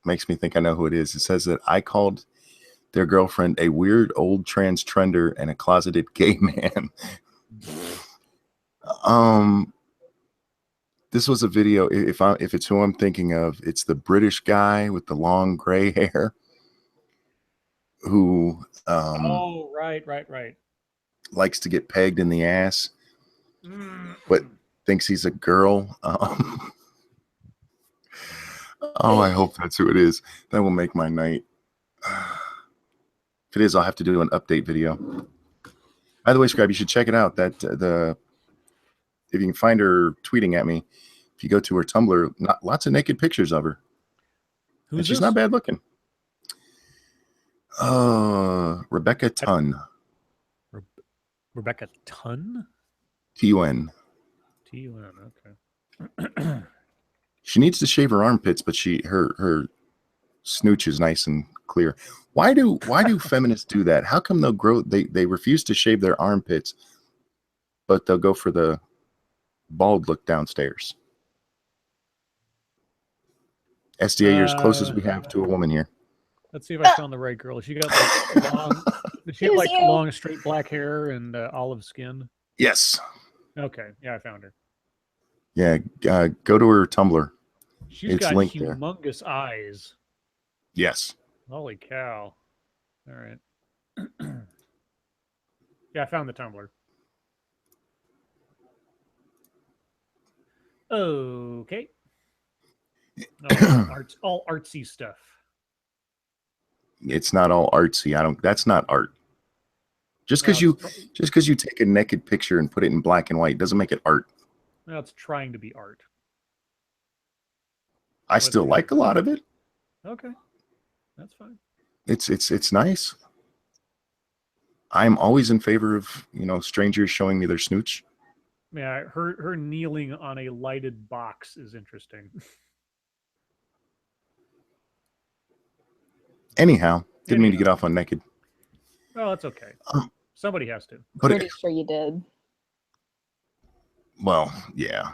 makes me think I know who it is. It says that I called their girlfriend a weird old trans trender and a closeted gay man. This was a video. If it's who I'm thinking of, it's the British guy with the long gray hair who right. likes to get pegged in the ass, but thinks he's a girl. I hope that's who it is. That will make my night. If it is, I'll have to do an update video. By the way, Scribe, you should check it out. That if you can find her tweeting at me, if you go to her Tumblr, lots of naked pictures of her. Who's she's this? not bad looking. Rebecca Tunn. Rebecca Tunn? Tun. Tun, okay. She needs to shave her armpits, but her snooch is nice and clear. Why do feminists do that? How come they refuse to shave their armpits, but they'll go for the bald look downstairs? SDA, you're as close as we have to a woman here. Let's see if I found the right girl. She got like long, did she have like long, straight black hair and olive skin? Yes. Okay, yeah, I found her. Yeah, go to her Tumblr. She's got humongous eyes. Yes. Holy cow. All right. Yeah, I found the Tumblr. Okay. All artsy stuff. It's not all artsy. That's not art. Just because you take a naked picture and put it in black and white doesn't make it art. Well, it's trying to be art. I still like a lot of it. Okay. That's fine. It's nice. I'm always in favor of, strangers showing me their snooch. Yeah, her kneeling on a lighted box is interesting. Anyhow, didn't mean to get off on naked. Oh, that's okay. Somebody has to. Pretty sure you did. Well, yeah.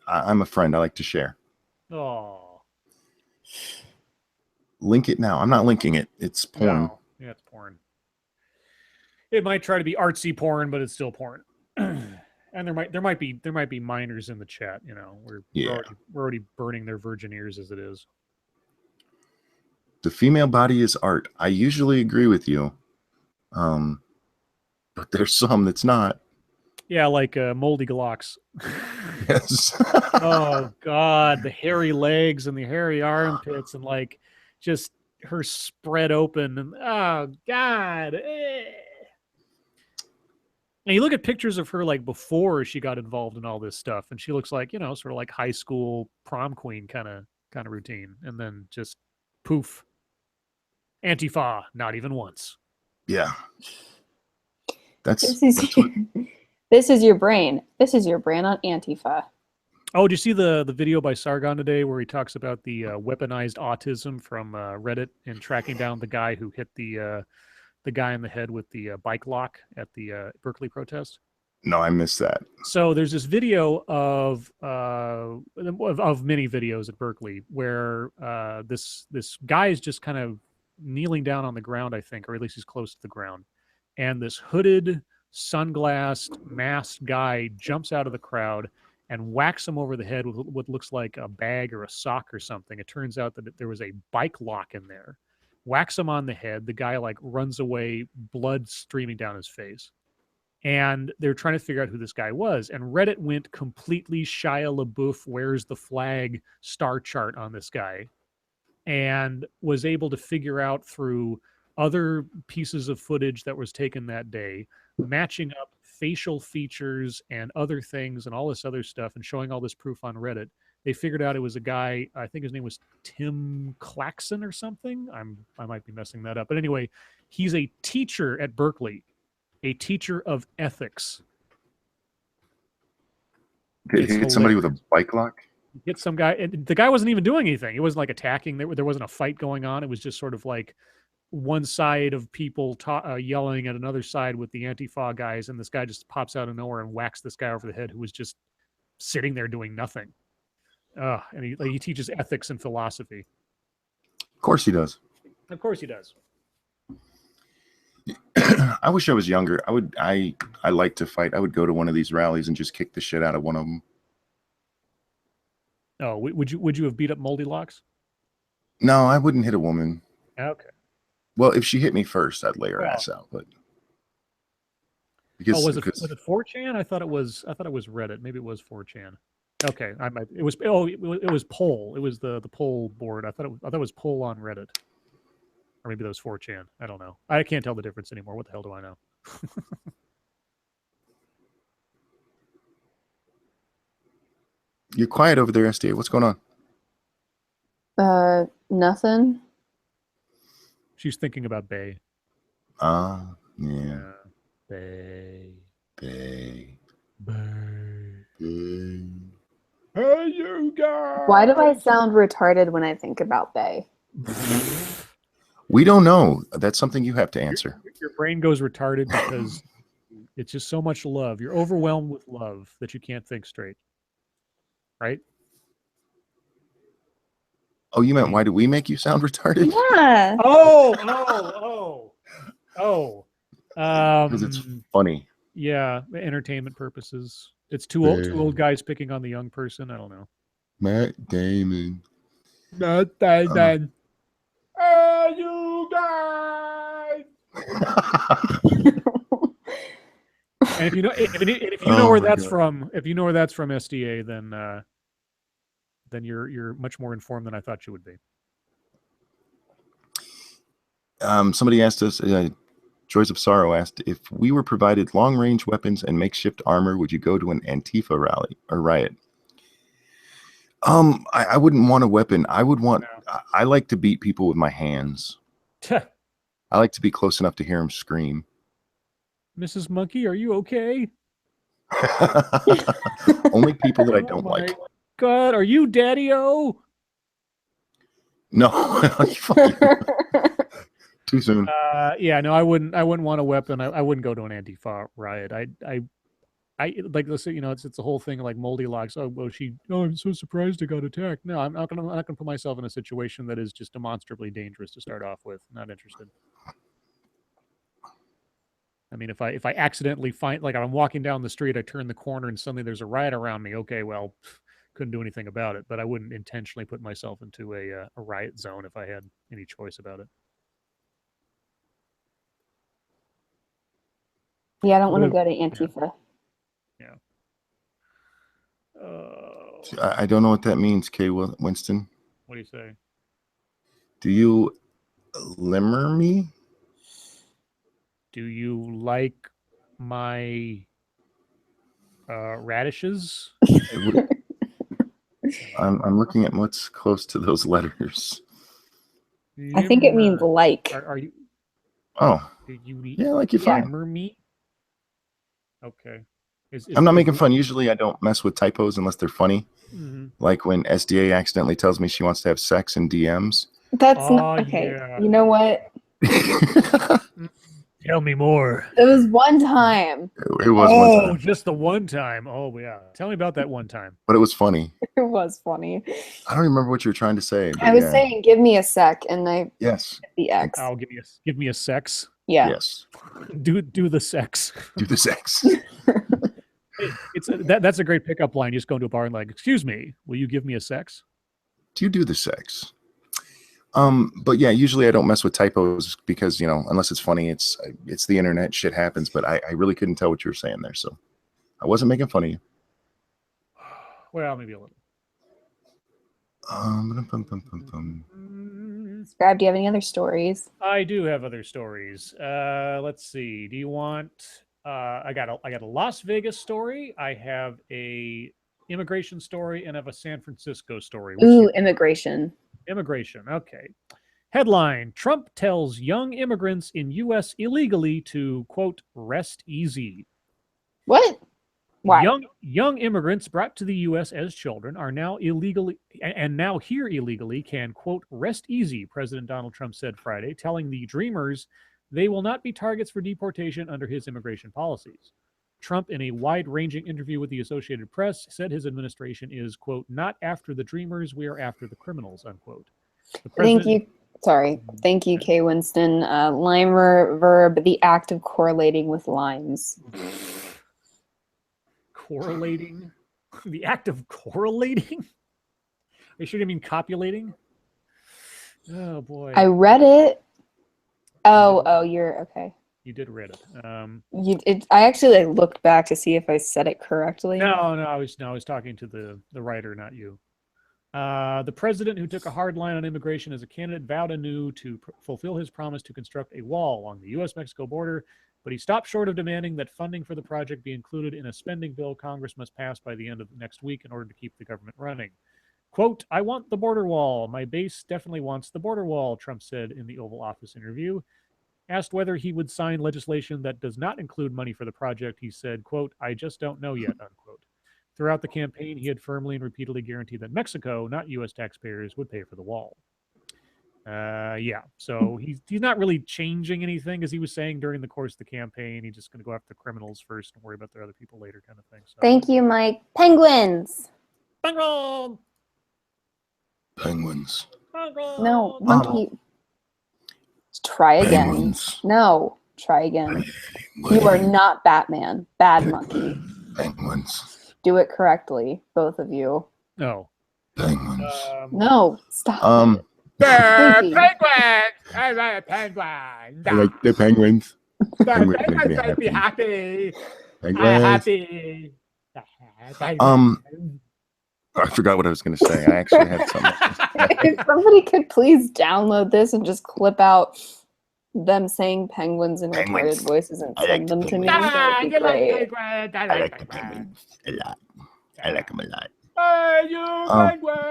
I'm a friend. I like to share. Oh. Link it now. I'm not linking it. It's porn. No. Yeah, it's porn. It might try to be artsy porn, but it's still porn. And there might be minors in the chat. We're already burning their virgin ears as it is. The female body is art. I usually agree with you, but there's some that's not. Yeah, like Moldy Glocks. Yes. Oh God, the hairy legs and the hairy armpits and like just her spread open and oh God. And you look at pictures of her like before she got involved in all this stuff, and she looks like sort of like high school prom queen kind of routine, and then just poof, Antifa, not even once. Yeah. This is your brain. This is your brain on Antifa. Oh, did you see the video by Sargon today where he talks about the weaponized autism from Reddit and tracking down the guy who hit the guy in the head with the bike lock at the Berkeley protest? No, I missed that. So there's this video of many videos at Berkeley where this guy is just kind of kneeling down on the ground, I think, or at least he's close to the ground. And this hooded, sunglassed, masked guy jumps out of the crowd and whacks him over the head with what looks like a bag or a sock or something. It turns out that there was a bike lock in there. Whacks him on the head. The guy like runs away, blood streaming down his face. And they're trying to figure out who this guy was. And Reddit went completely Shia LaBeouf Where's the Flag star chart on this guy and was able to figure out through other pieces of footage that was taken that day, matching up facial features and other things and all this other stuff and showing all this proof on Reddit. They figured out it was a guy, I think his name was Tim Claxon or something. I might be messing that up. But anyway, he's a teacher at Berkeley, a teacher of ethics. Did he hit somebody with a bike lock? Hit some guy, and the guy wasn't even doing anything. It wasn't like attacking. There wasn't a fight going on. It was just sort of like one side of people yelling at another side with the Antifa guys, and this guy just pops out of nowhere and whacks this guy over the head who was just sitting there doing nothing. And he teaches ethics and philosophy. Of course he does. Of course he does. I wish I was younger. I like to fight. I would go to one of these rallies and just kick the shit out of one of them. Oh, would you have beat up Moldy Locks? No, I wouldn't hit a woman. Okay. Well, if she hit me first, I'd lay her ass out. But because was it 4chan? I thought it was Reddit. Maybe it was 4chan. Okay, it was poll. It was the poll board. I thought it was poll on Reddit, or maybe that was 4chan. I don't know. I can't tell the difference anymore. What the hell do I know? You're quiet over there, SDA. What's going on? Nothing. She's thinking about Bay. Yeah. Bay. Bay. Bay. Bay. Hey, you guys. Why do I sound retarded when I think about Bay? We don't know. That's something you have to answer. Your brain goes retarded because it's just so much love. You're overwhelmed with love that you can't think straight. Right? Oh, you meant why do we make you sound retarded? Yeah. Oh. Because it's funny. Yeah, entertainment purposes. It's two old guys picking on the young person. I don't know. Matt Damon. Not that then. Hey, you guys. And if you know, if you know Oh where my that's God. from, if you know where that's from SDA, then you're much more informed than I thought you would be. Somebody asked us, Joys of Sorrow asked, if we were provided long-range weapons and makeshift armor, would you go to an Antifa rally or riot? I wouldn't want a weapon. I would want. I like to beat people with my hands. I like to be close enough to hear them scream. Mrs. Monkey, are you okay? Only people that I don't like. my God, are you Daddy-O? No, too soon. Yeah, no, I wouldn't want a weapon. I wouldn't go to an Antifa riot. I like, let's say, it's a whole thing like Moldy Locks. Oh, well, I'm so surprised I got attacked. No, I'm not gonna put myself in a situation that is just demonstrably dangerous to start off with. Not interested. I mean, if I accidentally find, like, I'm walking down the street, I turn the corner and suddenly there's a riot around me. Okay, well, couldn't do anything about it, but I wouldn't intentionally put myself into a riot zone if I had any choice about it. Yeah, I don't want to go to Antifa. Yeah. I don't know what that means, Kay Winston. What do you say? Do you limmer me? Do you like my radishes? I'm looking at what's close to those letters. I think it means like. Are you? Oh. Do you? Yeah, like you fine. Limmer me? Okay. I'm not making fun. Usually I don't mess with typos unless they're funny. Mm-hmm. Like when SDA accidentally tells me she wants to have sex in DMs. That's not okay. Yeah. You know what? Tell me more. It was one time. It was one time. Just the one time. Oh, yeah. Tell me about that one time. But it was funny. It was funny. I don't remember what you were trying to say. I was saying, give me a sec, and I the X. I'll give me a sex. Yeah. Yes. Do the sex. Do the sex. That's a great pickup line. You just go into a bar and like, excuse me, will you give me a sex? Do you do the sex? But yeah, usually I don't mess with typos because, unless it's funny, it's the internet, shit happens, but I really couldn't tell what you were saying there. So I wasn't making fun of you. Well, maybe a little. Scribe, do you have any other stories? I do have other stories. Let's see. Do you want, I got a Las Vegas story. I have a immigration story and I have a San Francisco story. Ooh, immigration. Immigration. Okay. Headline: Trump tells young immigrants in U.S. illegally to, quote, rest easy. What? Why? Young immigrants brought to the U.S. as children are now illegally and now here illegally can, quote, rest easy, President Donald Trump said Friday, telling the Dreamers they will not be targets for deportation under his immigration policies. Trump, in a wide-ranging interview with the Associated Press, said his administration is, quote, not after the Dreamers, we are after the criminals, unquote. Thank you. Sorry. Thank you, Kay Winston. Limer verb, the act of correlating with limes. Correlating? The act of correlating? Are you sure you mean copulating? Oh, boy. I read it. Oh, you're okay. You did read it. I actually looked back to see if I said it correctly. No, I was talking to the writer, not you. The president, who took a hard line on immigration as a candidate, vowed anew to fulfill his promise to construct a wall along the U.S.-Mexico border, but he stopped short of demanding that funding for the project be included in a spending bill Congress must pass by the end of next week in order to keep the government running. Quote, I want the border wall. My base definitely wants the border wall, Trump said in the Oval Office interview. Asked whether he would sign legislation that does not include money for the project, he said, quote, I just don't know yet, unquote. Throughout the campaign, he had firmly and repeatedly guaranteed that Mexico, not U.S. taxpayers, would pay for the wall. Yeah, so he's not really changing anything, as he was saying during the course of the campaign. He's just going to go after the criminals first and worry about the other people later, kind of thing. So. Thank you, Mike. Penguins. Penguin! Penguins. No, monkey. Try again. Penguins. No, try again. You are not Batman. Bad monkey. Penguins. Do it correctly, both of you. No. Penguins. No, stop. Penguin! I like the penguins. Penguins make me happy. happy. Penguins. I forgot what I was going to say. I actually had something. If somebody could please download this and just clip out them saying penguins in Penguins. retarded voices and I like send them the to me, penguins. that would be great. I like the penguins a lot. I like them a lot. Hey, you penguin!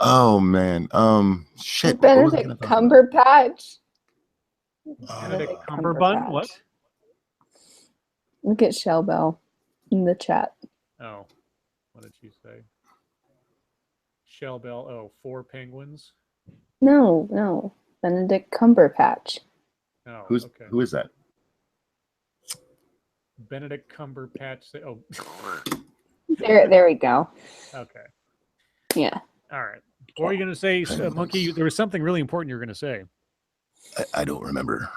Oh man. Shit. what was I Benedict gonna talk about? Cumberpatch. Benedict Cumberbund? What? Look at Shell Bell in the chat. Oh, what did she say? Shell Bell. Oh, 4 penguins. No. Benedict Cumberpatch. Oh, okay. Who is that? Benedict Cumberpatch. Oh, There we go. okay. Yeah. All right. What were you going to say, Monkey? There was something really important you were going to say. I don't remember.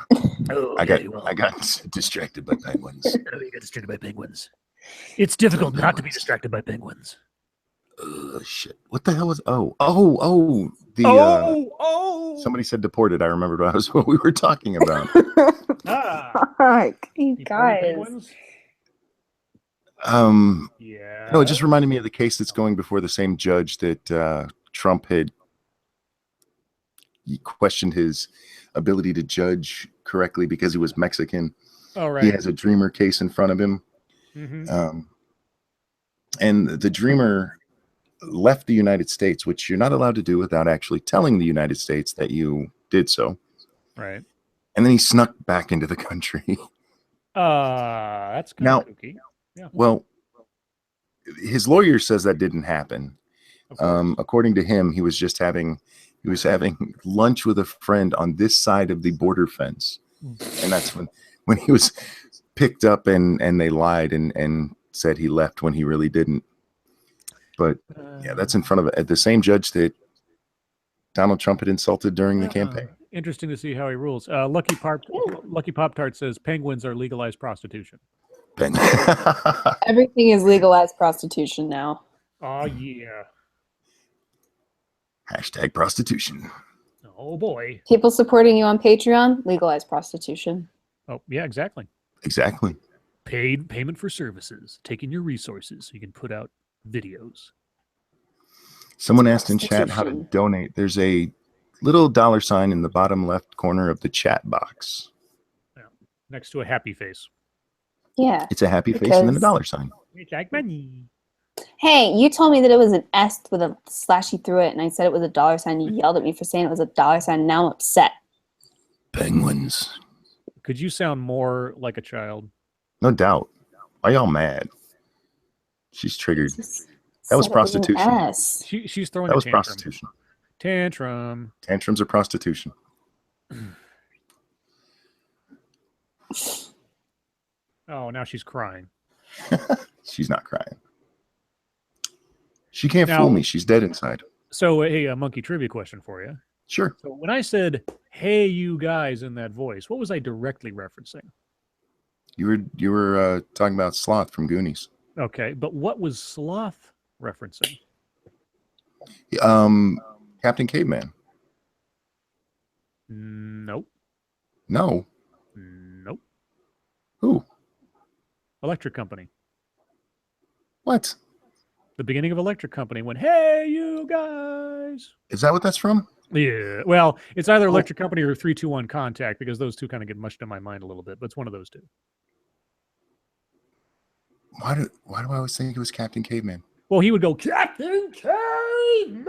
Oh, I okay, well, got distracted by penguins. oh, you got distracted by penguins. It's difficult not to be distracted by penguins. Shit. What the hell was? The somebody said deported. I remembered what we were talking about. Fuck, you guys. Penguins? Yeah. No, it just reminded me of the case that's going before the same judge that Trump had questioned his ability to judge correctly because he was Mexican. Oh, right. He has a Dreamer case in front of him. Mm-hmm. And the Dreamer left the United States, which you're not allowed to do without actually telling the United States that you did so. Right. And then he snuck back into the country. That's kind of kooky. Yeah. Well, his lawyer says that didn't happen. According to him, he was having lunch with a friend on this side of the border fence. And that's when he was picked up and they lied and said he left when he really didn't. But yeah, that's in front of the same judge that Donald Trump had insulted during the campaign. Interesting to see how he rules. Lucky Pop Tart says penguins are legalized prostitution. Everything is legalized prostitution now. Oh yeah. Hashtag prostitution. Oh boy. People supporting you on Patreon, legalized prostitution. Oh yeah, exactly. Exactly. Paid payment for services, taking your resources so you can put out videos. Someone asked in chat how to donate. There's a little $sign in the bottom left corner of the chat box. Yeah. Next to a happy face. Yeah. It's a happy face and then a $sign. It's like money. Hey, you told me that it was an S with a slashy through it, and I said it was a $sign. You yelled at me for saying it was a $sign. Now I'm upset. Penguins. Could you sound more like a child? No doubt. Why y'all mad? She's triggered. That was prostitution. She's throwing that a was tantrum. prostitution. Tantrum. Tantrums are prostitution. Oh, now she's crying. She's not crying. She can't fool me. She's dead inside. So, hey, a monkey trivia question for you. Sure. So when I said, hey, you guys, in that voice, what was I directly referencing? You were talking about Sloth from Goonies. Okay, but what was Sloth referencing? Captain Caveman. Nope. No. Nope. Who? Electric Company. What? The beginning of Electric Company when, hey, you guys. Is that what that's from? Yeah. Well, it's either Electric Company or 3-2-1 Contact because those two kind of get mushed in my mind a little bit, but it's one of those two. Why do I always think it was Captain Caveman? Well, he would go, Captain Caveman!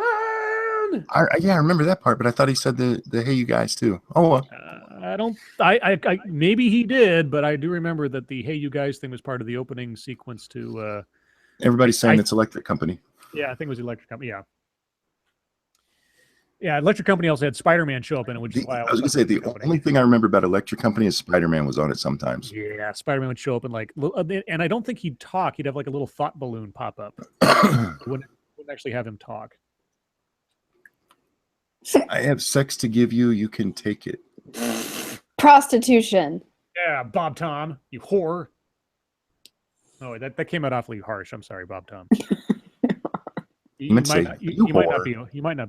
Yeah, I remember that part, but I thought he said the hey, you guys, too. Oh, well. I don't. I maybe he did, but I do remember that the "Hey, you guys" thing was part of the opening sequence to. Everybody's saying it's Electric Company. Yeah, I think it was Electric Company. Yeah. Yeah, Electric Company also had Spider-Man show up in it, which is why I was going to say the Company. only thing I remember about Electric Company is Spider-Man was on it sometimes. Yeah, Spider-Man would show up and and I don't think he'd talk. He'd have like a little thought balloon pop up. wouldn't actually have him talk. I have sex to give you. You can take it. Prostitution. Yeah, Bob Tom, you whore. Oh, that came out awfully harsh. I'm sorry, Bob Tom. You might not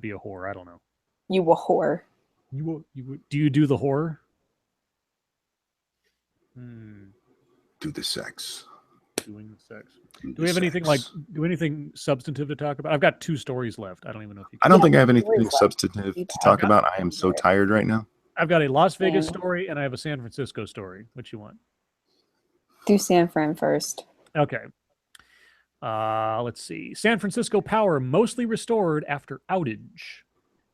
be a whore. I don't know. You a whore. Do you do the whore? Do the sex. Doing the sex. Do we have anything substantive to talk about? I've got 2 stories left. I don't even know if you. I don't think I have anything substantive to talk about. I am so tired right now. I've got a Las Vegas story and I have a San Francisco story. What you want? Do San Fran first. Okay. Let's see. San Francisco power mostly restored after outage.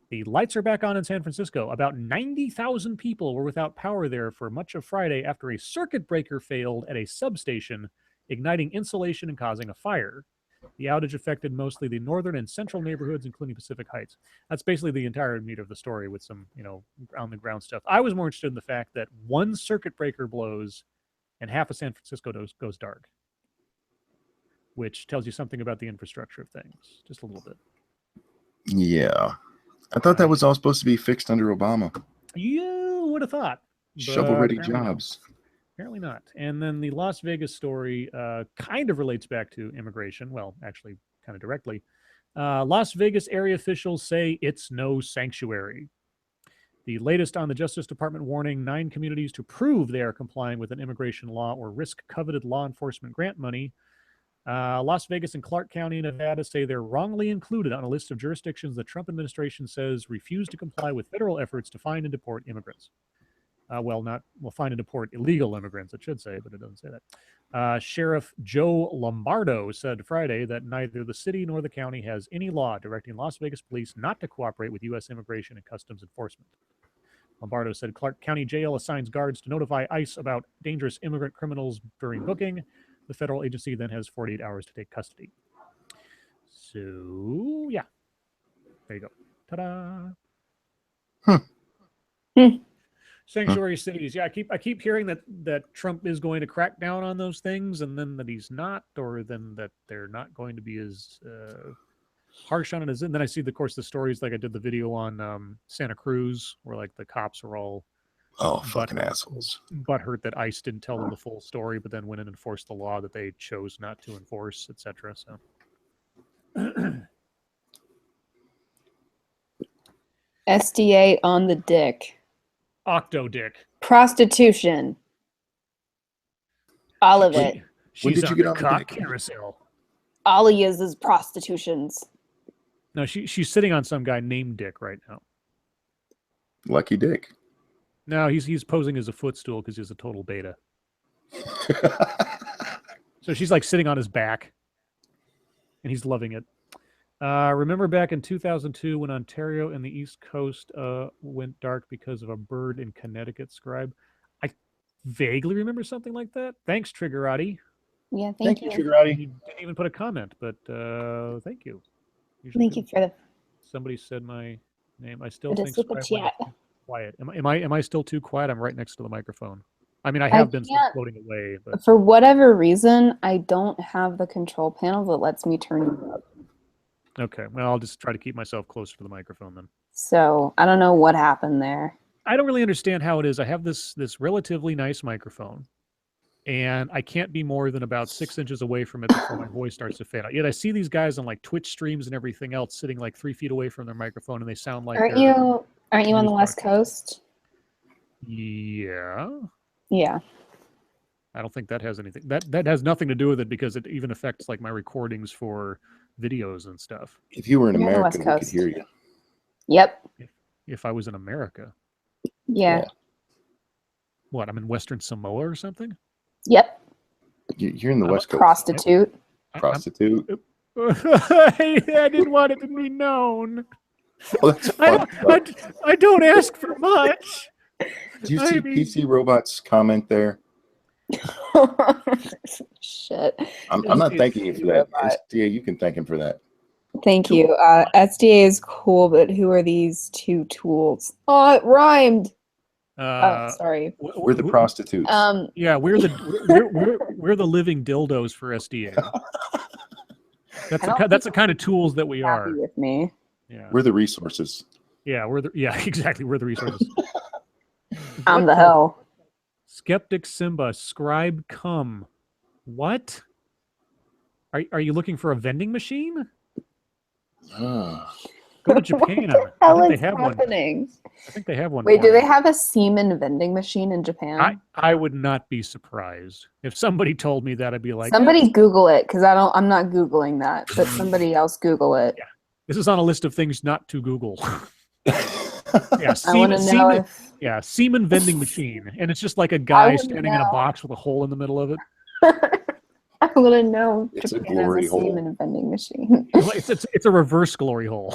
The lights are back on in San Francisco. About 90,000 people were without power there for much of Friday after a circuit breaker failed at a substation, igniting insulation and causing a fire. The outage affected mostly the northern and central neighborhoods, including Pacific Heights. That's basically the entire meat of the story with some, on the ground stuff. I was more interested in the fact that one circuit breaker blows and half of San Francisco goes dark, which tells you something about the infrastructure of things, just a little bit. Yeah. I thought that was all supposed to be fixed under Obama. You would have thought. Shovel-ready jobs. Apparently not. And then the Las Vegas story kind of relates back to immigration. Well, actually, kind of directly. Las Vegas area officials say it's no sanctuary. The latest on the Justice Department warning 9 communities to prove they are complying with an immigration law or risk coveted law enforcement grant money. Las Vegas and Clark County, Nevada say they're wrongly included on a list of jurisdictions the Trump administration says refuse to comply with federal efforts to find and deport immigrants. Find and deport illegal immigrants, it should say, but it doesn't say that. Sheriff Joe Lombardo said Friday that neither the city nor the county has any law directing Las Vegas police not to cooperate with U.S. Immigration and Customs Enforcement. Lombardo said Clark County Jail assigns guards to notify ICE about dangerous immigrant criminals during booking. The federal agency then has 48 hours to take custody. So, yeah. There you go. Ta-da. Sanctuary cities. Yeah, I keep hearing that Trump is going to crack down on those things, and then that he's not, or then that they're not going to be as harsh on it as. And then I see, of course, the stories like I did the video on Santa Cruz, where like the cops are all fucking assholes. Butthurt that ICE didn't tell them the full story, but then went and enforced the law that they chose not to enforce, etc. So, SDA on the dick. Octo dick. Prostitution. All of it. When She's did you on get the on the cock dick? carousel. All he is prostitutions. No, she's sitting on some guy named Dick right now. Lucky Dick. No, he's posing as a footstool because he's a total beta. So she's like sitting on his back, and he's loving it. Remember back in 2002 when Ontario and the East Coast went dark because of a bird in Connecticut, Scribe? I vaguely remember something like that. Thanks, Triggerati. Yeah, thank you. Triggerati. You didn't even put a comment, but thank you. Thank you for the. Somebody said my name. I still For the think super Scribe chat. went quiet. Am I still too quiet? I'm right next to the microphone. I mean, I have been can't- floating away, but For whatever reason, I don't have the control panel that lets me turn you up. okay. Well, I'll just try to keep myself closer to the microphone then. So I don't know what happened there. I don't really understand how it is. I have this relatively nice microphone, and I can't be more than about 6 inches away from it before my voice starts to fade out. Yet I see these guys on like Twitch streams and everything else sitting like 3 feet away from their microphone, and they sound like Aren't they're- you on the news West broadcast. Coast? Yeah. Yeah. I don't think that has anything. That has nothing to do with it because it even affects like my recordings for videos and stuff. If you were in You're on the America, West we could Coast. hear you. Yep. If I was in America, Yeah. what? I'm in Western Samoa or something. Yep. You're in the I'm a West Coast. Prostitute. Prostitute. I didn't want it to be known. Oh, that's I fucked up. don't, I don't ask for much. Do you I see mean- PC Robot's comment there? Shit. I'm not thanking you for that. Robot. SDA, you can thank him for that. Thank you. SDA is cool, but who are these two tools? Oh, it rhymed. Oh, sorry. We're the prostitutes. Yeah, we're the living dildos for SDA. That's the kind of tools that we Happy are. with me. Yeah, We're the resources. exactly. We're the resources. I'm What the hell. Skeptic Simba, scribe come. What? Are you looking for a vending machine? Ah. Go to Japan. What the hell I think is they have one. happening? I think they have one. Wait, for do they me. have a semen vending machine in Japan? I would not be surprised if somebody told me that. I'd be like, Somebody Google it, because I'm not Googling that, but somebody else Google it. Yeah. This is on a list of things not to Google. Yeah, I want to know if semen vending machine, and it's just like a guy wanna standing in a know. box with a hole in the middle of it. I want to know if It's a Japan glory has a hole. semen vending machine. It's a reverse glory hole.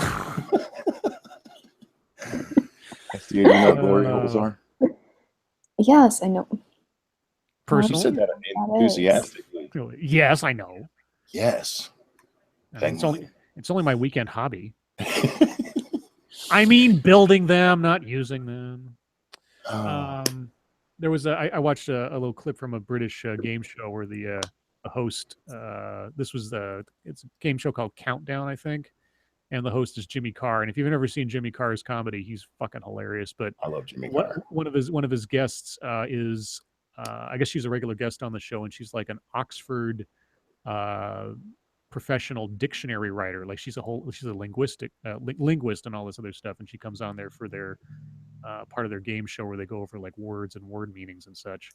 Do you know what glory holes are? Yes, I know. You Personally, said that enthusiastically. yes, I know. Yes. It's only my weekend hobby. I mean, building them, not using them. Oh, There was I watched a little clip from a British game show where the host it's a game show called Countdown, I think, and the host is Jimmy Carr. And if you've never seen Jimmy Carr's comedy, he's fucking hilarious. But I love Jimmy Carr. one of his guests is I guess she's a regular guest on the show, and she's like an Oxford professional dictionary writer. Like she's a linguist and all this other stuff, and she comes on there for their part of their game show where they go over like words and word meanings and such.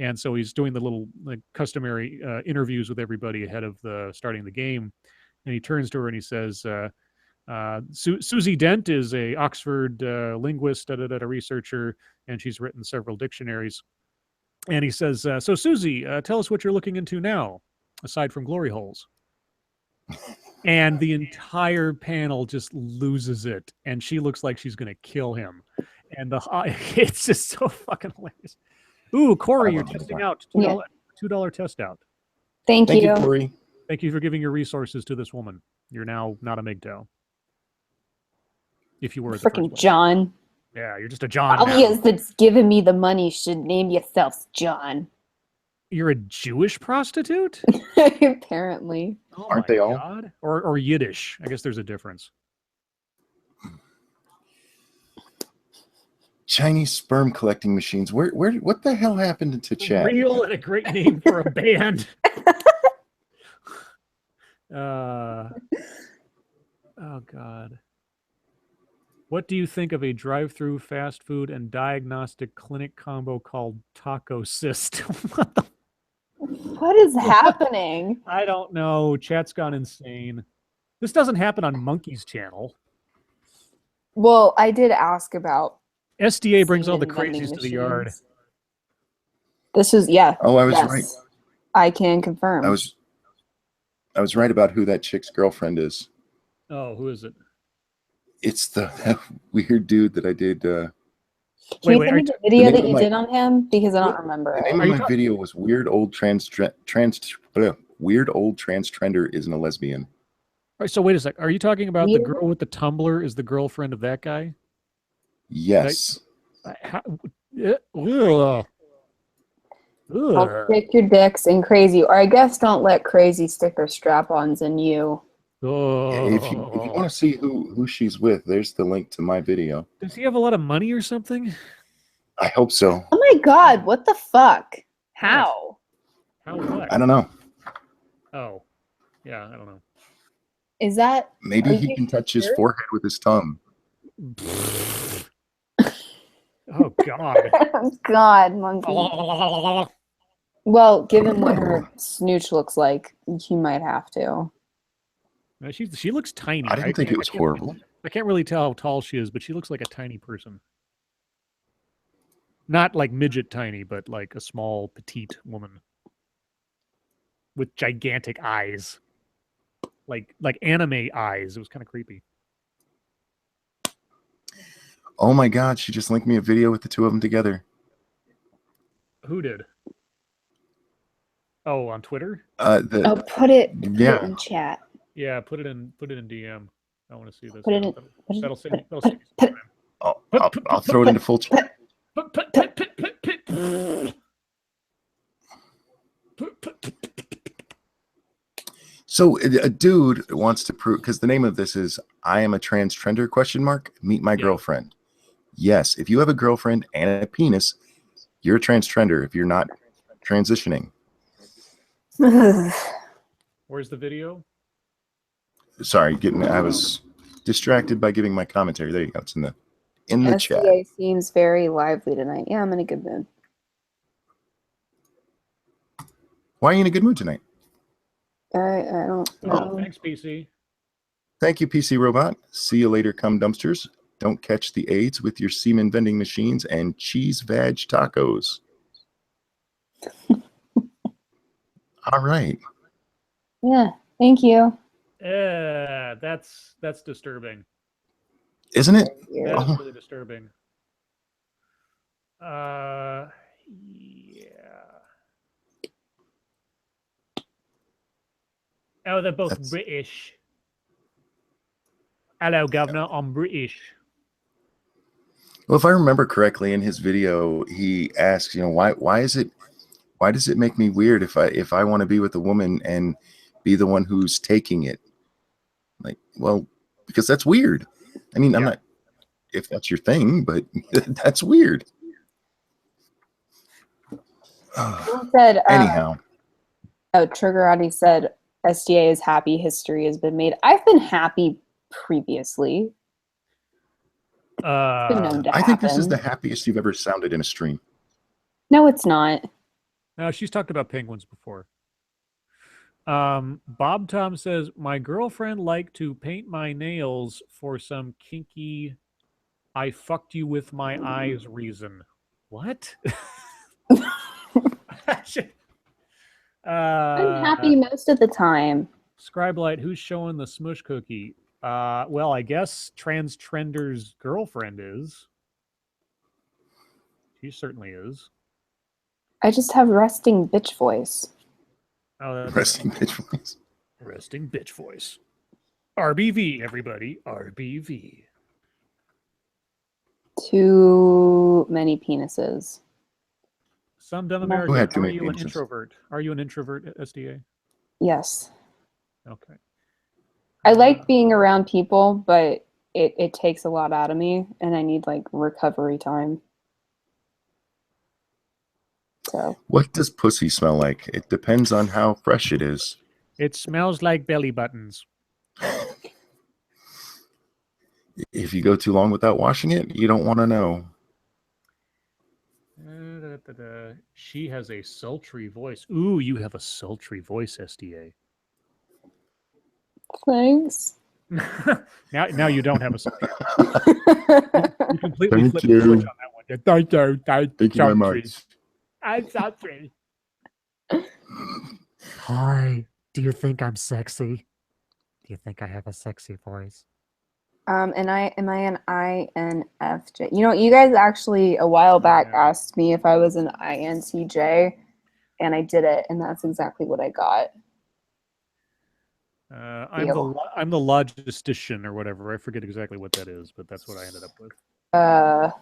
And so he's doing the little like customary interviews with everybody ahead of the starting the game, and he turns to her and he says, Susie Dent is a Oxford linguist, researcher, and she's written several dictionaries. And he says, so Susie, tell us what you're looking into now, aside from glory holes. And the entire panel just loses it, and she looks like she's going to kill him. And it's just so fucking hilarious. Ooh, Corey, you're testing out $2 test out. Thank Thank you. you, Corey. Thank you for giving your resources to this woman. You're now not a MGTOW. If you were the first Freaking one. John. Yeah, you're just a John now. Obvious that's giving me the money should name yourself John. You're a Jewish prostitute? Apparently. Oh Aren't my they all? God. Or Yiddish. I guess there's a difference. Chinese sperm collecting machines. What the hell happened to chat? Real and a great name for a band. Oh God. What do you think of a drive-through fast food and diagnostic clinic combo called Taco Cyst? What the What is happening? I don't know. Chat's gone insane. This doesn't happen on Monkey's channel. Well, I did ask about SDA brings all the semen vending crazies to the yard. machines. This is Oh, I was yes. right. I can confirm. I was right about who that chick's girlfriend is. Oh, who is it? It's that weird dude that I did. Can Wait, you wait, send are me you the video the that name you of did on him? Because I don't remember The it. name Are of you my talk- video was Weird Old Trans Trender Isn't a Lesbian. All right, so wait a sec. Are you talking about the Weird- girl with the Tumblr is the girlfriend of that guy? Yes. Ugh. Don't stick your dicks in crazy, or I guess don't let crazy stick their strap-ons in you. If you want to see who she's with, there's the link to my video. Does he have a lot of money or something? I hope so. Oh my god, what the fuck? How? How what? I don't know. Oh, yeah, I don't know. Is that Maybe Are he you can touch his sure? forehead with his tongue. Oh God. God, monkey? Well, given what her snooch looks like, he might have to. She looks tiny. I didn't think it was horrible. I can't really tell how tall she is, but she looks like a tiny person. Not like midget tiny, but like a small, petite woman with gigantic eyes, like anime eyes. It was kind of creepy. Oh my God, she just linked me a video with the two of them together. Who did? Oh, on Twitter? Oh, put it Yeah. in chat. Yeah, put it in DM. I want to see this. Put it in. That'll save me put some it- time. I'll throw it into full chat. So a dude wants to prove, because the name of this is "I am a trans trender?" ? Meet my Yeah. girlfriend. Yes, if you have a girlfriend and a penis, you're a trans trender. If you're not transitioning, Where's the video? sorry, I was distracted by giving my commentary. There you go. It's in the chat. SDA seems very lively tonight. Yeah, I'm in a good mood. Why are you in a good mood tonight? I don't know. Thanks, PC. Thank you, PC Robot. See you later, cum dumpsters. Don't catch the AIDS with your semen vending machines and cheese vag tacos. All right. Yeah, thank you. That's disturbing. Isn't it? That Oh. is really disturbing. Yeah. Oh, they're both British. Hello, Governor. I'm British. Well, if I remember correctly, in his video, he asks, why does it make me weird if I want to be with a woman and be the one who's taking it? Like, well, because that's weird. I mean, I'm not, if that's your thing, but that's weird. Someone said, Anyhow. Triggerati said, SDA is happy history has been made. I've been happy previously. It's been known to I think this is happen. the happiest you've ever sounded in a stream. No, it's not. No, she's talked about penguins before. Bob Tom says, my girlfriend liked to paint my nails for some kinky I fucked you with my eyes reason. What? I'm happy most of the time. Scribelight, who's showing the smush cookie? Well, I guess Trans Trender's girlfriend is. She certainly is. I just have resting bitch voice. Oh, that's Resting bitch voice. Resting bitch voice. RBV, everybody. RBV. Too many penises. Some dumb Who American. had too Are many you an penises? introvert? Are you an introvert, SDA? Yes. Okay. I like being around people, but it takes a lot out of me, and I need like recovery time. So What does pussy smell like? It depends on how fresh it is. It smells like belly buttons. If you go too long without washing it, you don't want to know. She has a sultry voice. Ooh, you have a sultry voice, SDA. thanks. now you don't have a sultry. You completely Thank flipped you. the switch on that one. Thank you. Thank you very much. I'm sultry. Hi. Do you think I'm sexy? Do you think I have a sexy voice? And am I an INFJ? You know, you guys actually a while back asked me if I was an INTJ, and I did it, and that's exactly what I got. I'm the logistician or whatever. I forget exactly what that is, but that's what I ended up with. I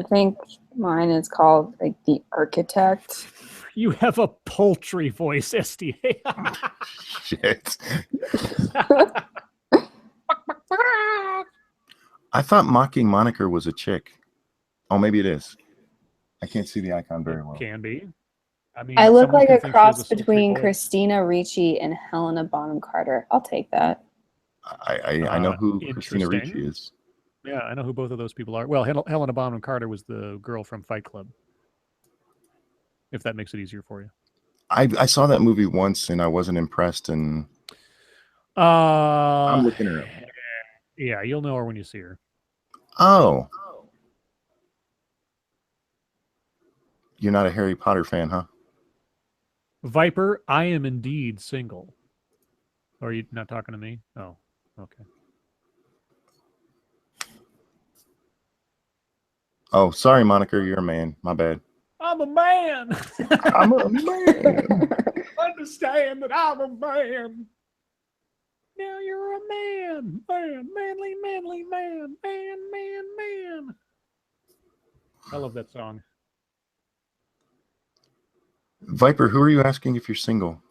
think mine is called like the architect. You have a poultry voice, SDA. Shit. I thought mocking moniker was a chick. Oh, maybe it is. I can't see the icon very well. Can be. I mean, I look someone like can a think she has cross sultry between voice. Christina Ricci and Helena Bonham Carter. I'll take that. I know who Christina Interesting. Ricci is. Yeah, I know who both of those people are. Well, Helena Bonham Carter was the girl from Fight Club. If that makes it easier for you. I saw that movie once and I wasn't impressed, and I'm looking her up. Yeah, you'll know her when you see her. Oh. You're not a Harry Potter fan, huh? Viper, I am indeed single. Or are you not talking to me? Oh, okay. Oh, sorry, Monica. You're a man. My bad. I'm a man. I'm a man. Understand that I'm a man. Now you're a man. Man, manly, manly man. Man. I love that song. Viper, who are you asking if you're single?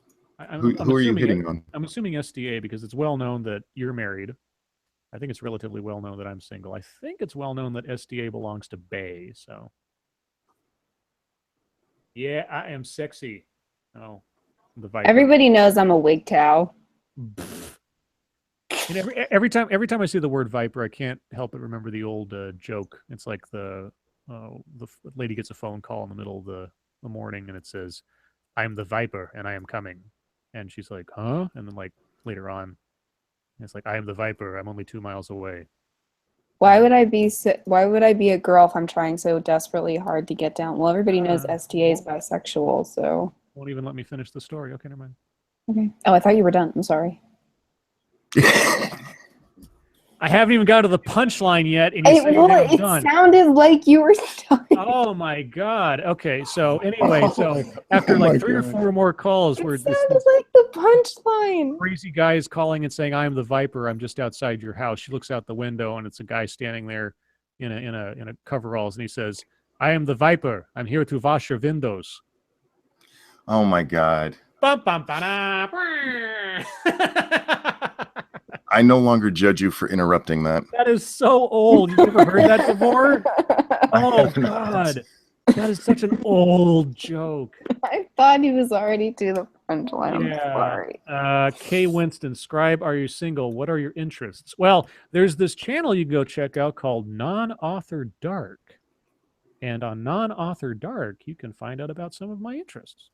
Who are you assuming hitting on? I'm assuming SDA because it's well known that you're married. I think it's relatively well known that I'm single. I think it's well known that SDA belongs to Bay. So, yeah, I am sexy. Oh, the Viper. Everybody knows I'm a wig cow. And every time I see the word Viper, I can't help but remember the old joke. It's like the lady gets a phone call in the middle of the morning, and it says, "I'm the Viper, and I am coming." And she's like, "Huh?" And then like later on, it's like, "I am the Viper. I'm only 2 miles away." Why would I be why would I be a girl if I'm trying so desperately hard to get down? Well, everybody knows SDA is bisexual, so. Won't even let me finish the story. Okay, never mind. Okay. Oh, I thought you were done. I'm sorry. I haven't even got to the punchline yet, and you say I'm done. Sounded like you were done. Oh my god. Okay, so anyway, so after like 3 or 4 more calls where It sounded like the punchline. crazy guy is calling and saying, "I am the Viper. I'm just outside your house." She looks out the window, and it's a guy standing there in a coveralls, and he says, "I am the Viper. I'm here to wash your windows." Oh my god. Bum, bum, ba-da. I no longer judge you for interrupting that. That is so old. You've never heard that before? Oh have not. god. That is such an old joke. I thought he was already to the punchline. Yeah. I'm sorry. K. Winston, Scribe, are you single? What are your interests? Well, there's this channel you can go check out called Non-Author Dark. And on Non-Author Dark, you can find out about some of my interests.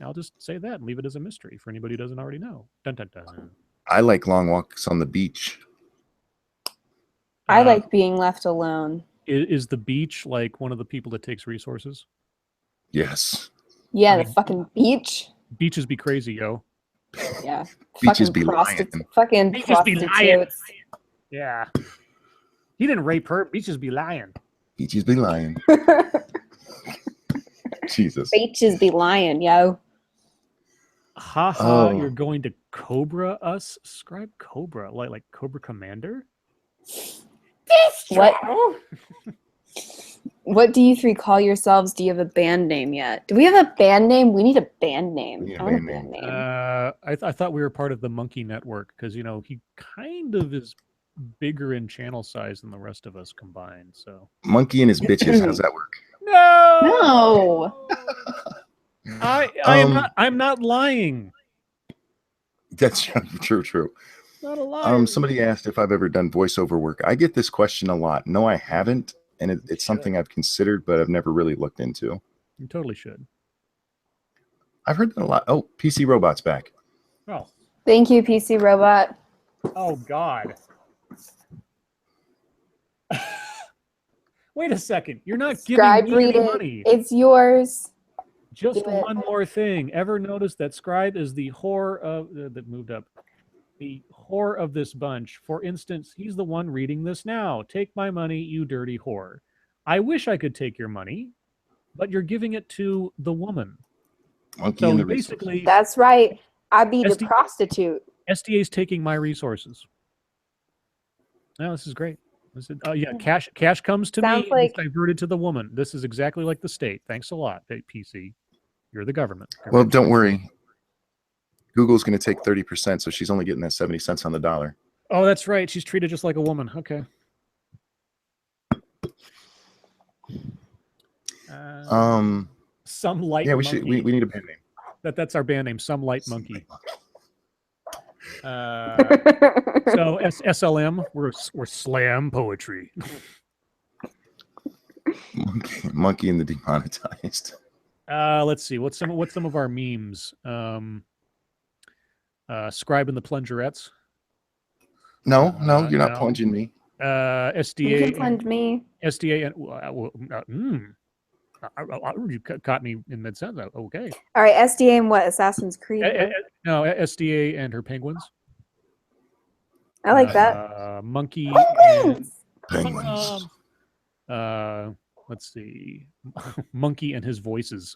I'll just say that and leave it as a mystery for anybody who doesn't already know. Dun, dun, dun. I like long walks on the beach. I like being left alone. Is the beach like one of the people that takes resources? Yes. Yeah, I the mean- fucking beach. Beaches be crazy, yo. Yeah. Beaches Fucking be lying. Fucking Beaches be lying. prostitutes. Yeah. He didn't rape her. Beaches be lying. Beaches be lying. Jesus. Beaches be lying, yo. Haha, Oh. you're going to Cobra us? Scribe Cobra, like Cobra Commander? What? What do you three call yourselves? Do you have a band name yet? Do we have a band name? We need a band name. We need a I want a band band name. I thought we were part of the Monkey Network because, you know, he kind of is bigger in channel size than the rest of us combined. So Monkey and his bitches. How's that work? no, No. I'm not lying. That's true. Not a liar. Somebody asked if I've ever done voiceover work. I get this question a lot. No, I haven't, and it's something I've considered, but I've never really looked into. You totally should. I've heard that a lot. Oh, PC Robot's back. Oh, Thank you, PC Robot. oh God. Wait a second. You're not Scribe, giving me read any it. money. It's yours. Just Do it. one more thing. Ever notice that Scribe is the whore of that moved up? The whore of this bunch. For instance, he's the one reading this now. Take my money, you dirty whore. I wish I could take your money, but you're giving it to the woman. Monkey So and the basically, That's right. I be the SD prostitute. SDA's taking my resources. No, this is great. This is, yeah, cash comes to Sounds me. like- It's diverted to the woman. This is exactly like the state. Thanks a lot, PC. You're the government. Well, don't worry. Google's going to take 30%, so she's only getting that 70 cents on the dollar. Oh, that's right. She's treated just like a woman. Okay. Some light. Yeah, monkey. we need a band name. That's our band name. Some light monkey. So SLM, we're slam poetry. Monkey and the Demonetized. Let's see. What's some of our memes? Scribe and the Plungerettes. No, you're not no. plunging me. You SDA. can plunge me. SDA and you caught me in mid sentence. Okay. All right, SDA and what? Assassin's Creed. No, SDA and her penguins. I like that. Monkey. And, Penguins. Let's see. Monkey and his voices.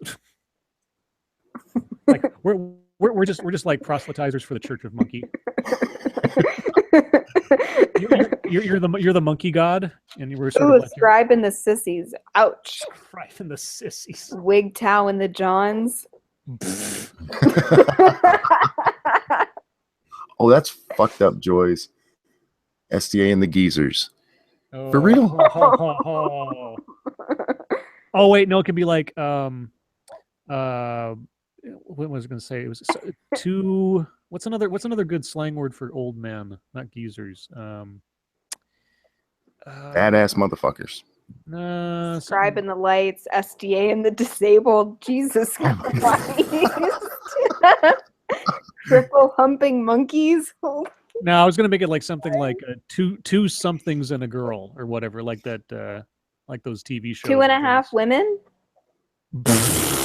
Like we're just like proselytizers for the Church of Monkey. You're the monkey god, and you were sort Ooh, of like Scribe and the Sissies. Ouch. Scribe and the sissies. Wigtow and the Johns. Oh, that's fucked up, Joyce. SDA and the Geezers. Oh, For real? Oh wait, no, it could be like what was I going to say? It was two. What's another good slang word for old men, not geezers? Badass motherfuckers. Scribe and the Lights, SDA and the Disabled. Jesus Christ. Triple humping monkeys. No, I was going to make it like something like two somethings and a girl or whatever, like that, like those TV shows. 2.5 women.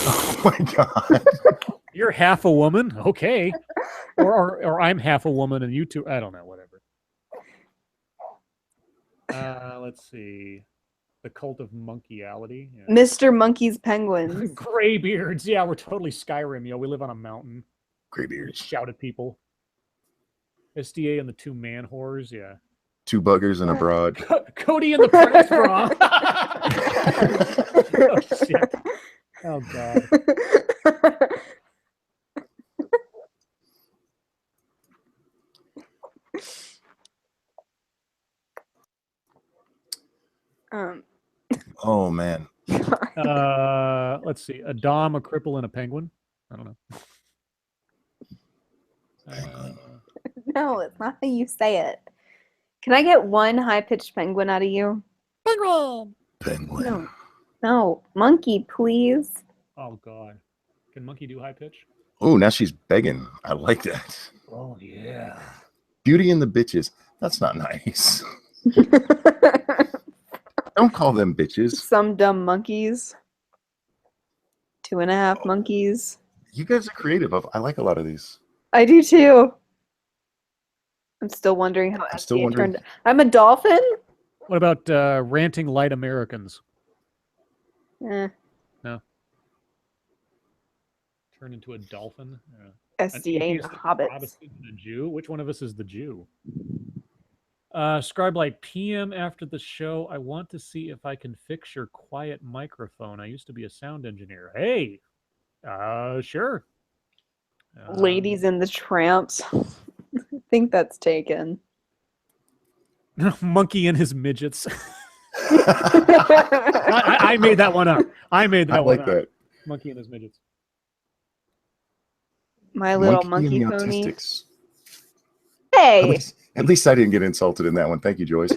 Oh my god. You're half a woman, okay? Or I'm half a woman and you two. I don't know, whatever. Let's see. The Cult of Monkeyality. Yeah. Mr. Monkey's Penguins. Graybeards. Yeah, we're totally Skyrim. We live on a mountain. Graybeards. Shout at people. SDA and the two man whores. Yeah. Two buggers and a broad. Cody and the Prentice Bra. Oh, shit. Oh, God. Oh man. Let's see. A Dom, a cripple, and a penguin. I don't know. No, it's not how you say it. Can I get one high-pitched penguin out of you? Penguin. No, monkey, please. Oh, God. Can monkey do high pitch? Oh, now she's begging. I like that. Oh yeah. Beauty and the Bitches. That's not nice. Don't call them bitches. Some dumb monkeys. 2.5 monkeys. You guys are creative. I like a lot of these. I do too. I'm still wondering how I'm still SDA wondering. turned. I'm a dolphin? What about ranting light Americans? Eh, Turn into a dolphin? An SDA and the atheist, a hobbits. Protestant, and a Jew? Which one of us is the Jew? Scribe like PM after the show. I want to see if I can fix your quiet microphone. I used to be a sound engineer. Hey, sure. Ladies and the Tramps. I think that's taken. Monkey and his midgets. I made that one up. I made that I one like up. that. Monkey and his midgets. My little Monkey monkey and the pony. Autistics. Hey! At least I didn't get insulted in that one. Thank you, Joyce.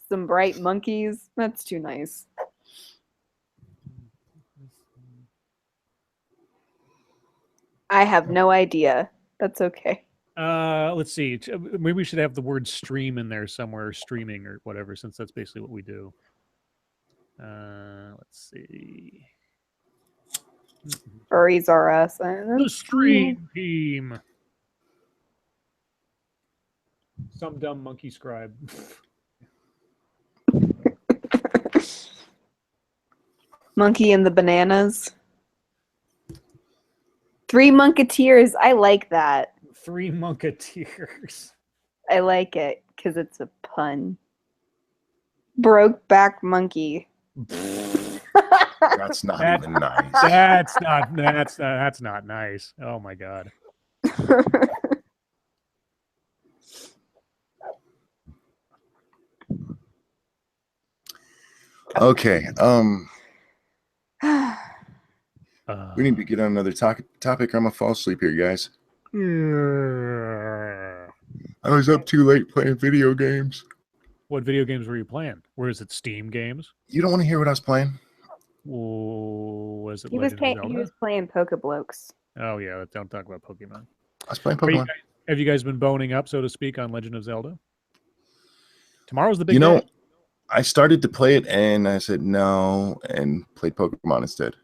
Some bright monkeys. That's too nice. I have no idea. That's okay. Let's see. Maybe we should have the word stream in there somewhere, streaming or whatever, since that's basically what we do. Let's see. Furries are us. The stream team. Some dumb monkey scribe. Monkey and the Bananas. 3 Monketeers. I like that. 3 Monketeers. I like it because it's a pun. Brokeback Monkey. That's not That- even nice. That's not nice. Oh my god. Okay. Uh, We need to get on another topic or I'm gonna fall asleep here, guys. I was up too late playing video games. What video games were you playing? Where is it? Steam games? You don't want to hear what I was playing? Was it he was Legend of Zelda? playing Pokeblokes. Oh yeah, don't talk about Pokemon. I was playing Are you Pokemon. guys- have you guys been boning up, so to speak, on Legend of Zelda? Tomorrow's the big You know, day. I started to play it and I said no and played Pokemon instead.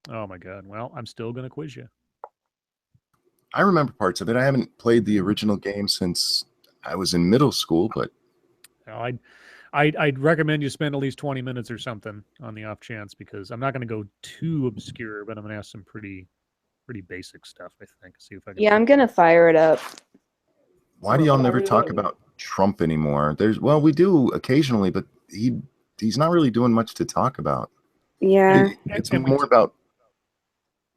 Oh my god. Well, I'm still gonna quiz you. I remember parts of it. I haven't played the original game since I was in middle school, but Well, I'd recommend you spend at least 20 minutes or something on the off chance, because I'm not going to go too obscure, but I'm going to ask some pretty basic stuff, I think. See if I can. Yeah, I'm gonna fire it up. Why do y'all never talk about Trump anymore? Well, we do occasionally, but he's not really doing much to talk about. Yeah. It's more about.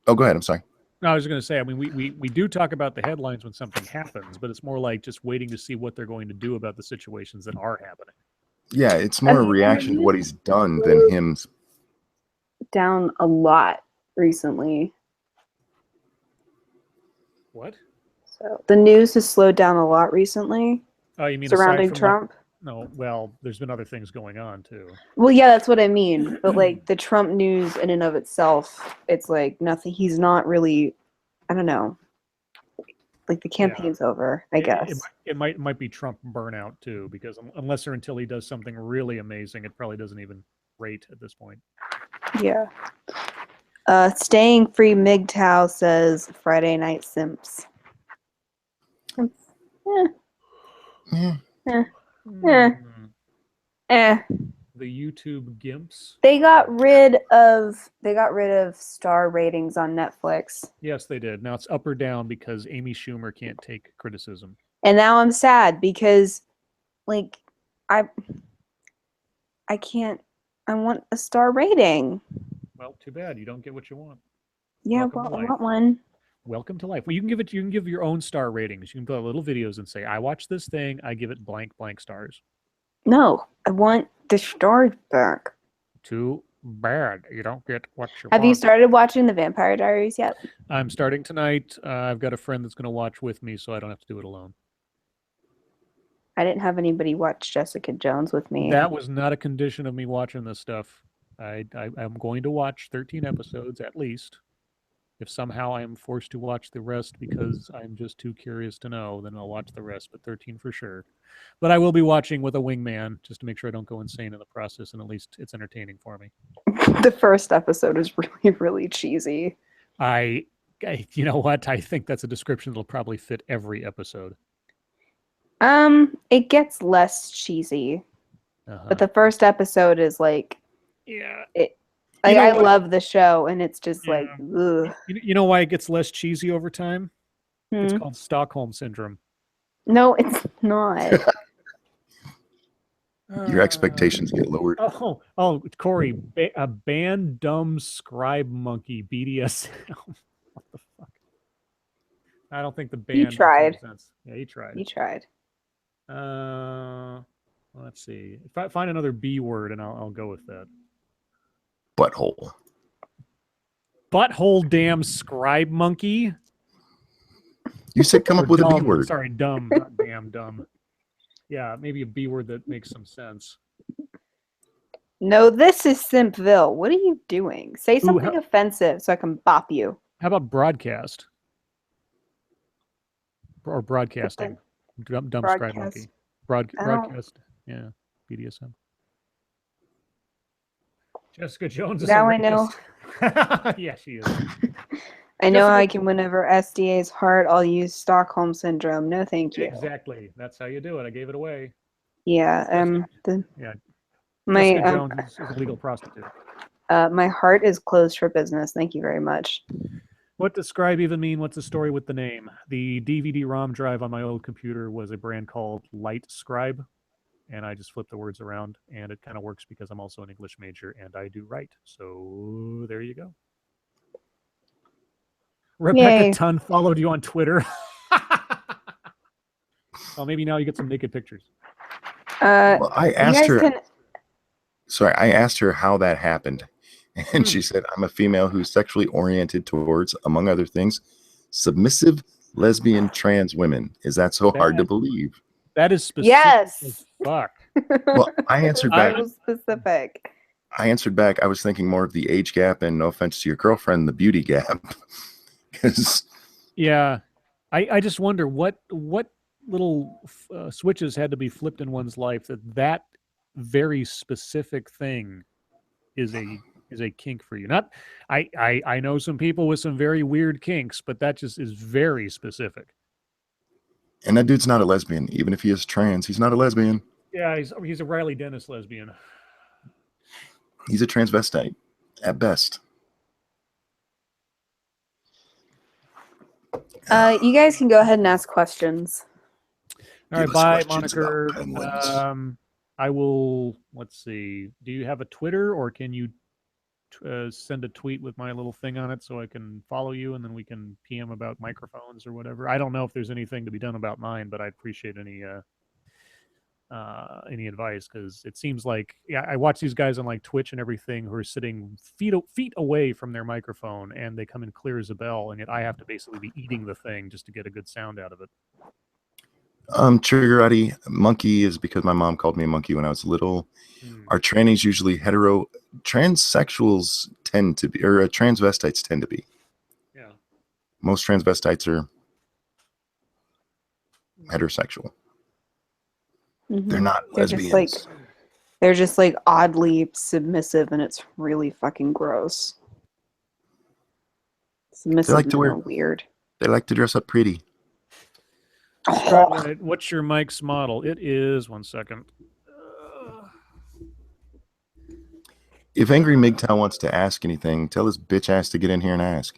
Oh, go ahead. I'm sorry. No, I was going to say, I mean, we do talk about the headlines when something happens, but it's more like just waiting to see what they're going to do about the situations that are happening. Yeah, it's more a reaction to what he's done than him. Down a lot recently. What? So the news has slowed down a lot recently Oh, you mean surrounding aside from, like- Trump. no, well, there's been other things going on too. Well, yeah, that's what I mean. But like the Trump news in and of itself, it's like nothing. He's not really, I don't know. Like the campaign's over, I guess. It might be Trump burnout too, because unless or until he does something really amazing, it probably doesn't even rate at this point. Yeah. Staying Free MGTOW says Friday Night Simps. Yeah. Eh. The YouTube gimps. They got rid of star ratings on Netflix. Yes, they did. Now it's up or down because Amy Schumer can't take criticism. And now I'm sad because like I can't, I want a star rating. Well, too bad you don't get what you want. Yeah, Welcome to well, I life. want one. Welcome to life. Well, you can give your own star ratings. You can put little videos and say, I watched this thing, I give it blank stars. No, I want the stars back. Too bad you don't get what you Have want. you started watching the Vampire Diaries yet? I'm starting tonight. I've got a friend that's going to watch with me, so I don't have to do it alone. I didn't have anybody watch Jessica Jones with me. That was not a condition of me watching this stuff. I'm going to watch 13 episodes at least. If somehow I am forced to watch the rest because I'm just too curious to know, then I'll watch the rest, but 13 for sure. But I will be watching with a wingman just to make sure I don't go insane in the process, and at least it's entertaining for me. The first episode is really, really cheesy. You know what? I think that's a description that'll probably fit every episode. It gets less cheesy, Uh-huh. but the first episode is like, Yeah. like, know I what? love the show, and it's just like, Yeah. ugh. You know why it gets less cheesy over time? It's Hmm. called Stockholm Syndrome. No, it's not. Your expectations get lowered. Oh, Corey, a band dumb scribe monkey BDSM. What the fuck? I don't think the band makes any tried. sense. Yeah, he tried. You tried. Let's see. If I find another B word, and I'll go with that. Butthole. Butthole damn scribe monkey. You said come Or up with a B dumb. word. Sorry, dumb, not damn dumb. Yeah, maybe a B word that makes some sense. No, this is Simpville. What are you doing? Say something how- offensive so I can bop you. How about broadcast? Or broadcasting? Dumb scribe broadcast? monkey. I don't- Broadcast. Yeah, BDSM. Jessica Jones is Now a I know. rapist. Yeah, she is. I know Jessica- I can whenever SDA's hard, I'll use Stockholm Syndrome. No, thank you. Exactly. That's how you do it. I gave it away. Yeah. Yeah. My Jessica Jones is a legal prostitute. my heart is closed for business. Thank you very much. What does scribe even mean? What's the story with the name? The DVD-ROM drive on my old computer was a brand called Light Scribe, and I just flipped the words around, and it kind of works because I'm also an English major and I do write. So there you go. Rebecca Yay. Tunn followed you on Twitter. Well, maybe now you get some naked pictures. Well, I You asked guys her. can. Sorry, I asked her how that happened, and she said, "I'm a female who's sexually oriented towards, among other things, submissive, lesbian, trans women. Is that so hard to That- believe?" That is specific Yes. as fuck. Well, I answered back. So specific. I answered back. I was thinking more of the age gap, and no offense to your girlfriend, the beauty gap, because Yeah, I just wonder what little switches had to be flipped in one's life that very specific thing is a kink for you. Not I know some people with some very weird kinks, but that just is very specific. and that dude's not a lesbian. Even if he is trans, he's not a lesbian. Yeah, he's a Riley Dennis lesbian. He's a transvestite at best. You guys can go ahead and ask questions. All right, Give us bye, questions about Moniker. penguins. I will. Let's see. Do you have a Twitter, or can you send a tweet with my little thing on it so I can follow you, and then we can PM about microphones or whatever? I don't know if there's anything to be done about mine, but I'd appreciate any advice, because it seems like, yeah, I watch these guys on like Twitch and everything who are sitting feet away from their microphone, and they come in clear as a bell, and yet I have to basically be eating the thing just to get a good sound out of it. Triggerati, monkey is because my mom called me a monkey when I was little. Our trannies usually hetero. Transsexuals tend to be, or transvestites tend to be. Yeah. Most transvestites are heterosexual. They're not lesbians. They're just like oddly submissive, and it's really fucking gross. Submissive like to wear- and weird. They like to dress up pretty. What's your mic's model? It is, one second. If Angry MGTOW wants to ask anything, tell his bitch ass to get in here and ask.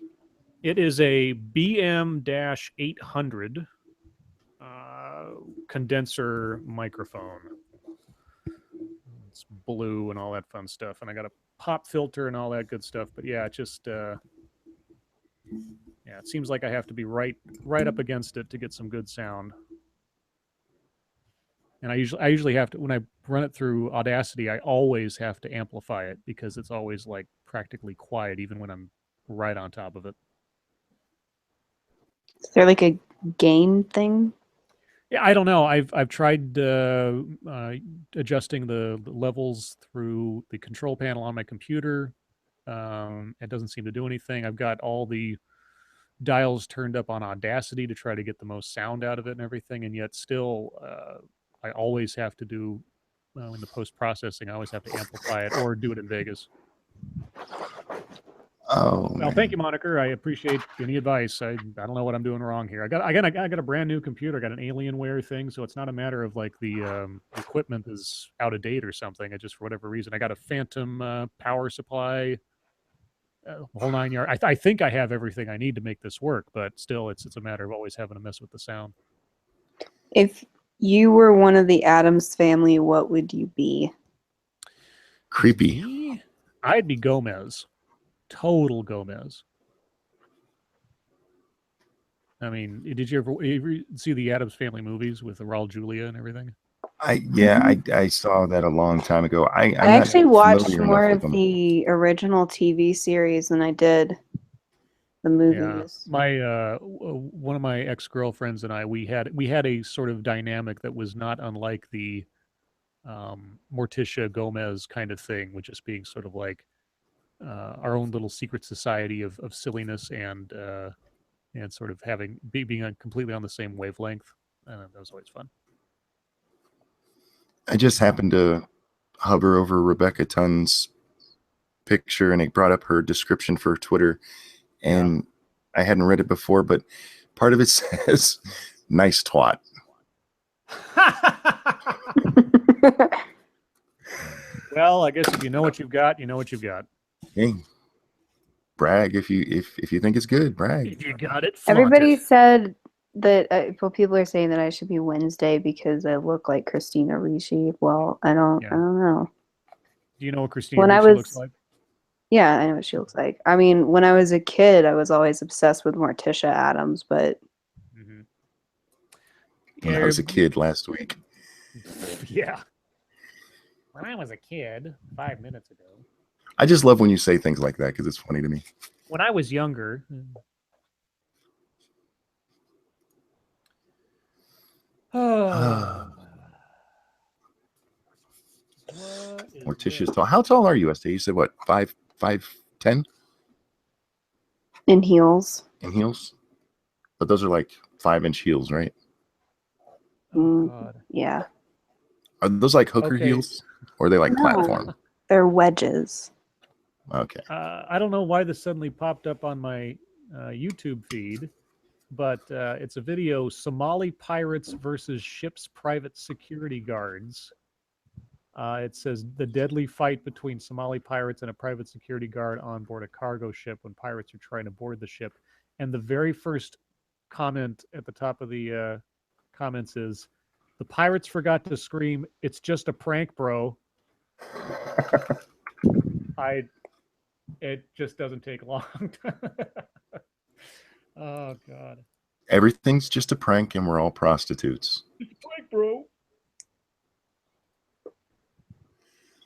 It is a BM-800 condenser microphone. It's blue and all that fun stuff, and I got a pop filter and all that good stuff. But yeah, it just yeah, it seems like I have to be right up against it to get some good sound. And I usually have to, when I run it through Audacity, I always have to amplify it because it's always like practically quiet, even when I'm right on top of it. Is there like a gain thing? Yeah, I don't know. I've tried adjusting the levels through the control panel on my computer. It doesn't seem to do anything. I've got all the dials turned up on Audacity to try to get the most sound out of it and everything, and yet still, I always have to do in the post-processing. I always have to amplify it or do it in Vegas. Oh, well, thank you, Moniker. I appreciate any advice. I don't know what I'm doing wrong here. I got a brand new computer. I got an Alienware thing, so it's not a matter of like the equipment is out of date or something. I just, for whatever reason, I got a phantom power supply, whole 9 yards. I think I have everything I need to make this work, but still, it's a matter of always having to mess with the sound. If you were one of the Addams family, what would you be? Creepy. Me? I'd be Gomez. Total Gomez. I mean, did you ever see the Addams Family movies with Raul Julia and everything? I saw that a long time ago. I actually watched more of the original TV series than I did the movies. Yeah. My one of my ex-girlfriends and I, we had a sort of dynamic that was not unlike the Morticia Gomez kind of thing, with just being sort of like our own little secret society of silliness and sort of being completely on the same wavelength. That was always fun. I just happened to hover over Rebecca Tunn's picture, and it brought up her description for Twitter, and I hadn't read it before, but part of it says, "Nice twat." Well, I guess if you know what you've got, you know what you've got. Hey, brag if you think it's good. Brag. If you got it, Everybody said that people are saying that I should be Wednesday because I look like Christina Ricci. Well, I don't know. Do you know what Christina Ricci looks like? Yeah, I know what she looks like. I mean, when I was a kid, I was always obsessed with Morticia Addams, but When I was a kid last week. Yeah. When I was a kid 5 minutes ago. I just love when you say things like that because it's funny to me. When I was younger. Morticia's tall. How tall are you, ST? You said what? 5'10"? In heels. In heels? But those are like 5-inch heels, right? Yeah. Are those like hooker heels? Or are they like platform? They're wedges. Okay. I don't know why this suddenly popped up on my YouTube feed, but it's a video: Somali pirates versus ship's private security guards. It says the deadly fight between Somali pirates and a private security guard on board a cargo ship when pirates are trying to board the ship. And the very first comment at the top of the comments is, the pirates forgot to scream, "It's just a prank, bro." It just doesn't take long. Oh, God. Everything's just a prank, and we're all prostitutes. It's a prank, bro.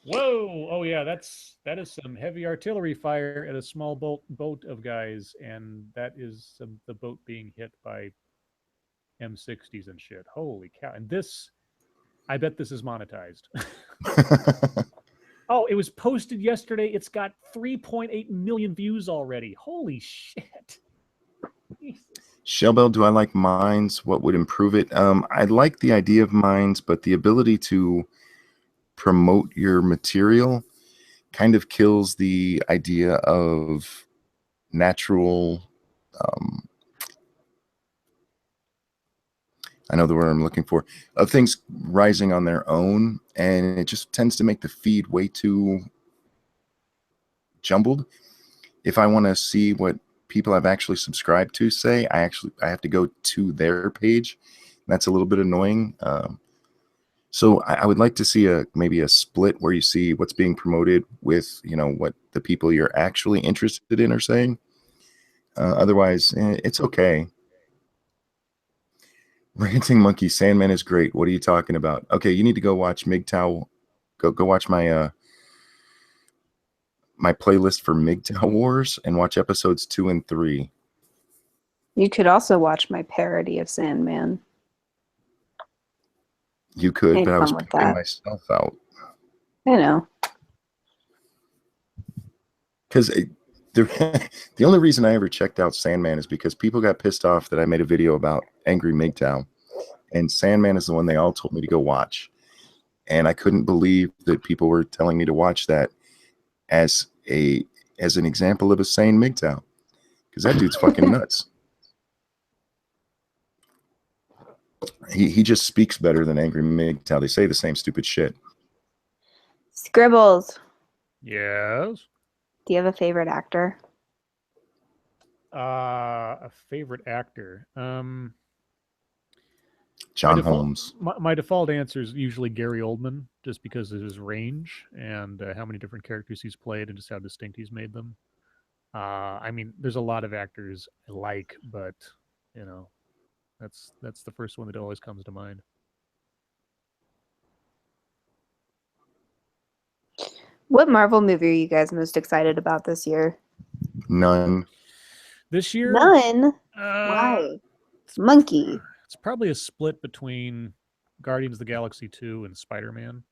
Whoa! Oh yeah, that is some heavy artillery fire at a small boat of guys, and that is the boat being hit by M60s and shit. Holy cow! And this, I bet this is monetized. Oh, it was posted yesterday. It's got 3.8 million views already. Holy shit! Jesus. Shellbell, do I like mines? What would improve it? I like the idea of mines, but the ability to promote your material kind of kills the idea of natural. I know the word I'm looking for, of things rising on their own, and it just tends to make the feed way too jumbled. If I want to see what people I've actually subscribed to say, I have to go to their page. That's a little bit annoying. So I would like to see maybe a split where you see what's being promoted with, what the people you're actually interested in are saying. Otherwise, it's okay. Ranting Monkey, Sandman is great. What are you talking about? Okay, you need to go watch MGTOW. Go watch my my playlist for MGTOW Wars and watch episodes 2 and 3. You could also watch my parody of Sandman. You could, Ain't but I was fun with putting that. myself out. I know. Because the only reason I ever checked out Sandman is because people got pissed off that I made a video about Angry MGTOW. And Sandman is the one they all told me to go watch. And I couldn't believe that people were telling me to watch that as an example of a sane MGTOW. Because that dude's fucking nuts. He just speaks better than Angry MGTOW. They say the same stupid shit. Scribbles. Yes. Do you have a favorite actor? A favorite actor. John Holmes. My default answer is usually Gary Oldman, just because of his range and how many different characters he's played and just how distinct he's made them. I mean, there's a lot of actors I like, but that's the first one that always comes to mind. What Marvel movie are you guys most excited about this year? None. This year, None. Why? Monkey. It's probably a split between Guardians of the Galaxy 2 and Spider-Man.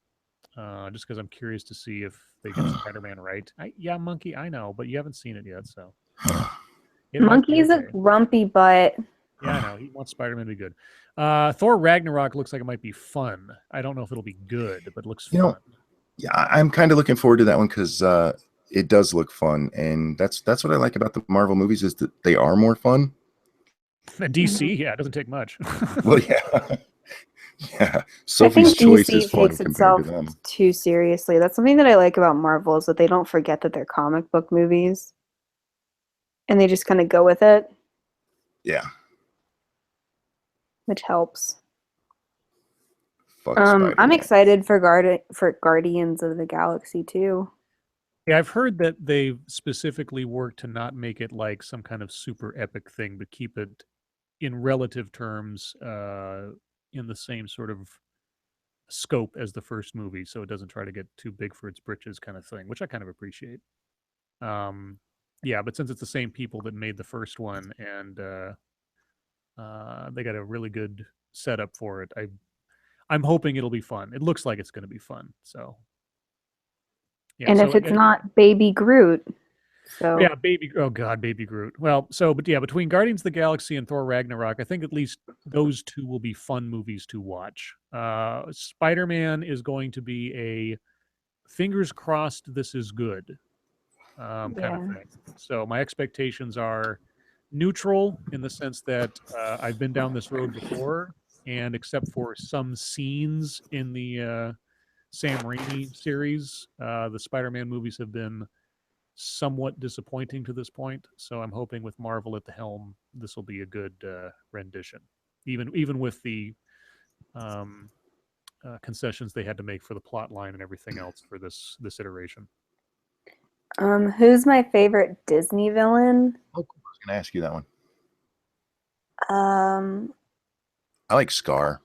Just because I'm curious to see if they get Spider-Man right. Yeah, Monkey, I know, but you haven't seen it yet, so. Monkey's a grumpy butt. Yeah, I know. He wants Spider-Man to be good. Thor Ragnarok looks like it might be fun. I don't know if it'll be good, but it looks fun. Yeah, I'm kind of looking forward to that one because it does look fun, and that's what I like about the Marvel movies is that they are more fun. And DC, yeah, it doesn't take much. Well, yeah, yeah. Sophie's Choice is fun compared to them. Too seriously. That's something that I like about Marvel is that they don't forget that they're comic book movies, and they just kind of go with it. Yeah, which helps. Fuck I'm Spider-Man. excited for Guardians of the Galaxy too. Yeah, I've heard that they've specifically worked to not make it like some kind of super epic thing, but keep it in relative terms in the same sort of scope as the first movie, so it doesn't try to get too big for its britches kind of thing, which I kind of appreciate. Yeah, but since it's the same people that made the first one and they got a really good setup for it, I'm hoping it'll be fun. It looks like it's going to be fun, so. Yeah, and if it's not Baby Groot, so yeah, Baby Groot. Well, but yeah, between Guardians of the Galaxy and Thor Ragnarok, I think at least those two will be fun movies to watch. Spider-Man is going to be a fingers crossed this is good kind of thing. So my expectations are neutral in the sense that I've been down this road before, and except for some scenes in the Sam Raimi series. The Spider-Man movies have been somewhat disappointing to this point, so I'm hoping with Marvel at the helm, this will be a good rendition. Even with the concessions they had to make for the plot line and everything else for this iteration. Who's my favorite Disney villain? Oh, cool. I was going to ask you that one. Um, I like Scar.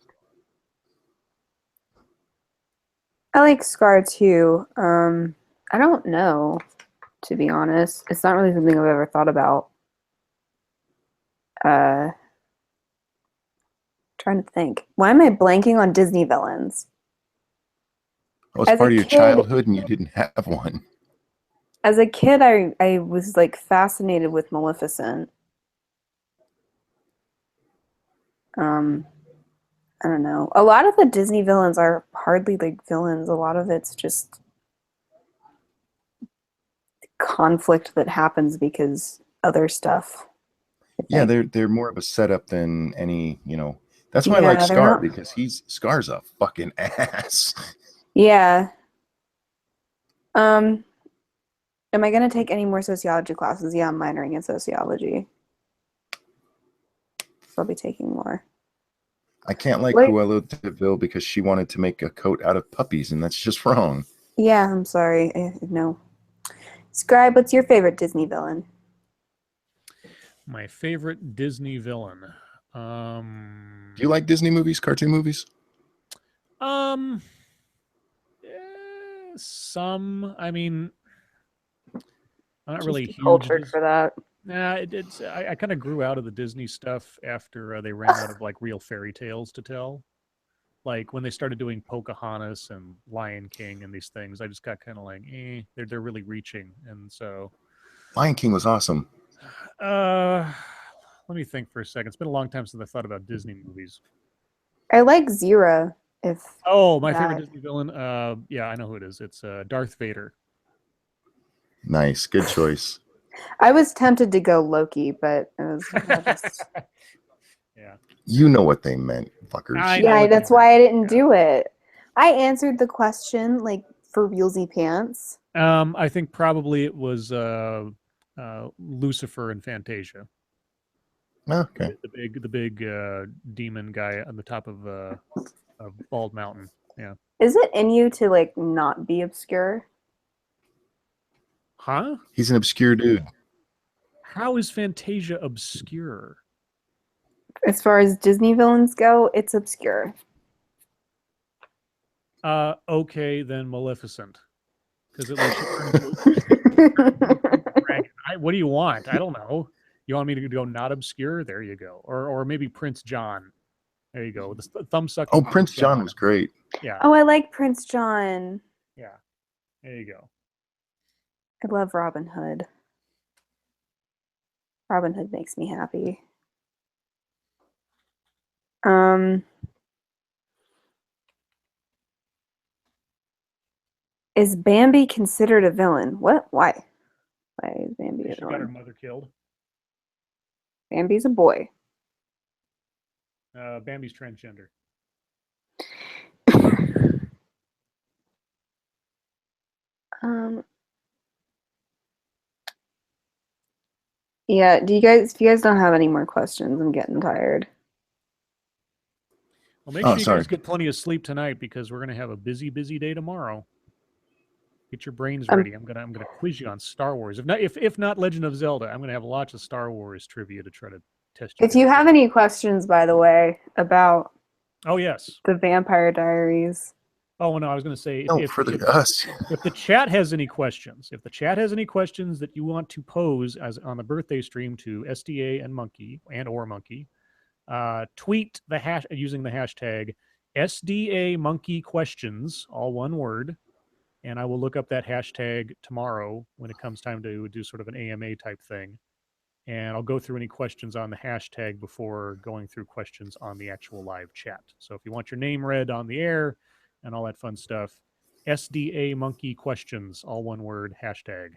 I like Scar too. I don't know, to be honest. It's not really something I've ever thought about. Trying to think. Why am I blanking on Disney villains? Oh, it's As a part of your kid- childhood and you didn't have one. As a kid, I was like fascinated with Maleficent. I don't know. A lot of the Disney villains are hardly like villains. A lot of it's just conflict that happens because other stuff. I Yeah, think. they're more of a setup than any, That's why I like Yeah, they're Scar not- because Scar's a fucking ass. Yeah. Am I going to take any more sociology classes? Yeah, I'm minoring in sociology. So I'll be taking more. I can't like Wait. Cruella de Vil because she wanted to make a coat out of puppies, and that's just wrong. Yeah, I'm sorry. No. Scribe, what's your favorite Disney villain? My favorite Disney villain. Do you like Disney movies, cartoon movies? Some. I mean, I'm not really Just huge. cultured for that. Nah, I kind of grew out of the Disney stuff after they ran out of like real fairy tales to tell. Like when they started doing Pocahontas and Lion King and these things, I just got kind of like, they're really reaching, and so. Lion King was awesome. Let me think for a second. It's been a long time since I thought about Disney movies. I like Zira. My that- favorite Disney villain. Yeah, I know who it is. It's Darth Vader. Nice, good choice. I was tempted to go Loki, but it was I just, Yeah. You know what they meant, fuckers. I know yeah, what they that's why I didn't Yeah. do it. I answered the question like for realsy pants. I think probably it was Lucifer and Fantasia. Okay. The big demon guy on the top of Bald Mountain. Yeah. Is it in you to like not be obscure? Huh? He's an obscure dude. How is Fantasia obscure? As far as Disney villains go, it's obscure. Okay, then Maleficent. Because at least she turned into a dragon. What do you want? I don't know. You want me to go not obscure? There you go. Or maybe Prince John. There you go. The thumb sucking. Oh, Prince John was great. Yeah. Oh, I like Prince John. Yeah. There you go. I love Robin Hood. Robin Hood makes me happy. Is Bambi considered a villain? What? Why? Why is Bambi a She got her villain? mother killed. Bambi's a boy. Bambi's transgender. Yeah, if you guys don't have any more questions, I'm getting tired. Well, make Oh, sure you sorry. guys get plenty of sleep tonight because we're going to have a busy day tomorrow. Get your brains Um, ready. I'm gonna quiz you on Star Wars. If not Legend of Zelda, I'm gonna have lots of Star Wars trivia to try to test you. If you have any questions, by the way, about Oh yes. the Vampire Diaries, Oh no, I was gonna say No, if for us. if the chat has any questions, that you want to pose as on the birthday stream to SDA and Monkey or Monkey, tweet the hash using the hashtag SDA Monkey Questions, all one word, and I will look up that hashtag tomorrow when it comes time to do sort of an AMA type thing, and I'll go through any questions on the hashtag before going through questions on the actual live chat. So if you want your name read on the air and all that fun stuff, SDA Monkey Questions, all one word, hashtag.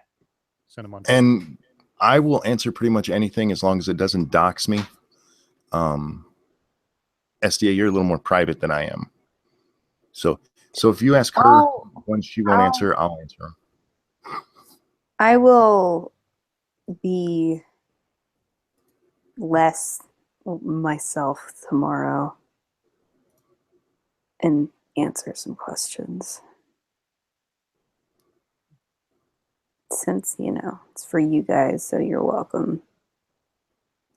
Send them on. And I will answer pretty much anything as long as it doesn't dox me. SDA, you're a little more private than I am. So So if you ask her when she won't answer, I'll answer them. I will be less myself tomorrow and answer some questions. Since, it's for you guys, so you're welcome.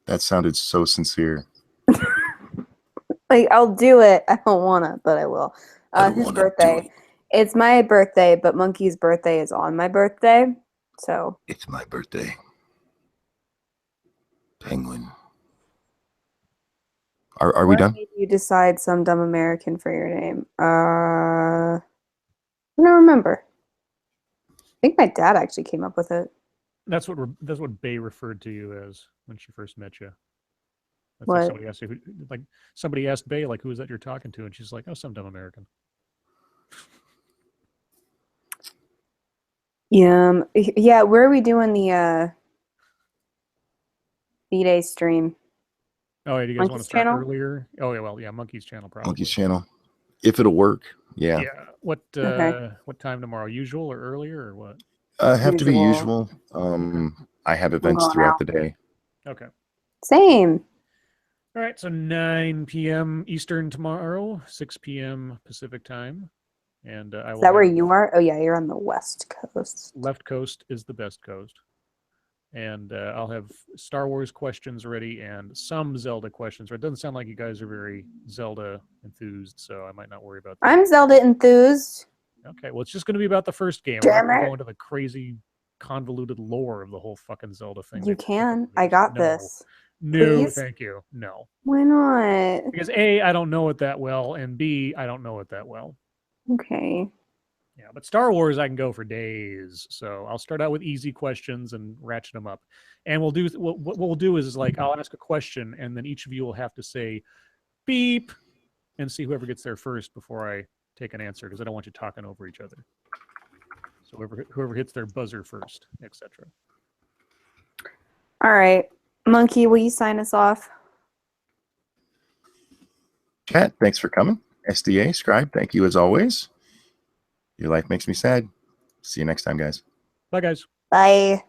That sounded so sincere. Like, I'll do it. I don't want to, but I will. His birthday. It's my birthday, but Monkey's birthday is on my birthday. So. It's my birthday. Penguin. Are we done? Made you decide some dumb American for your name? I don't remember. I think my dad actually came up with it. That's what Bay referred to you as when she first met you. That's What? Like somebody asked you, somebody asked Bay, like, who is that you're talking to? And she's like, oh, some dumb American. Yeah. Yeah. Where are we doing the B-Day stream? Oh, yeah, do you guys want to Monkey's start channel? Earlier? Oh, yeah, well, yeah, Monkey's channel probably. Monkey's channel. If it'll work, yeah. Yeah. What Okay. what time tomorrow? Usual or earlier or what? Have to be Usual. usual. I have events going throughout out. the day. Okay. Same. All right, so 9 p.m. Eastern tomorrow, 6 p.m. Pacific time. And I will Is that where have- you are? Oh, yeah, you're on the West Coast. Left coast is the best coast. And I'll have Star Wars questions ready and some Zelda questions. It doesn't sound like you guys are very Zelda enthused, so I might not worry about that. I'm Zelda enthused. Okay, well, it's just going to be about the first game. We're Damn not going to it. go into the crazy, convoluted lore of the whole fucking Zelda thing. You that can. people I use. got No. this. No, Please? thank you. No. Why not? Because A, I don't know it that well, and B, I don't know it that well. Okay. Yeah, but Star Wars, I can go for days. So I'll start out with easy questions and ratchet them up. And we'll do what we'll do is like I'll ask a question, and then each of you will have to say beep and see whoever gets there first before I take an answer, because I don't want you talking over each other. So whoever hits their buzzer first, etc. All right. Monkey, will you sign us off? Chat, thanks for coming. SDA, Scribe, thank you as always. Your life makes me sad. See you next time, guys. Bye, guys. Bye.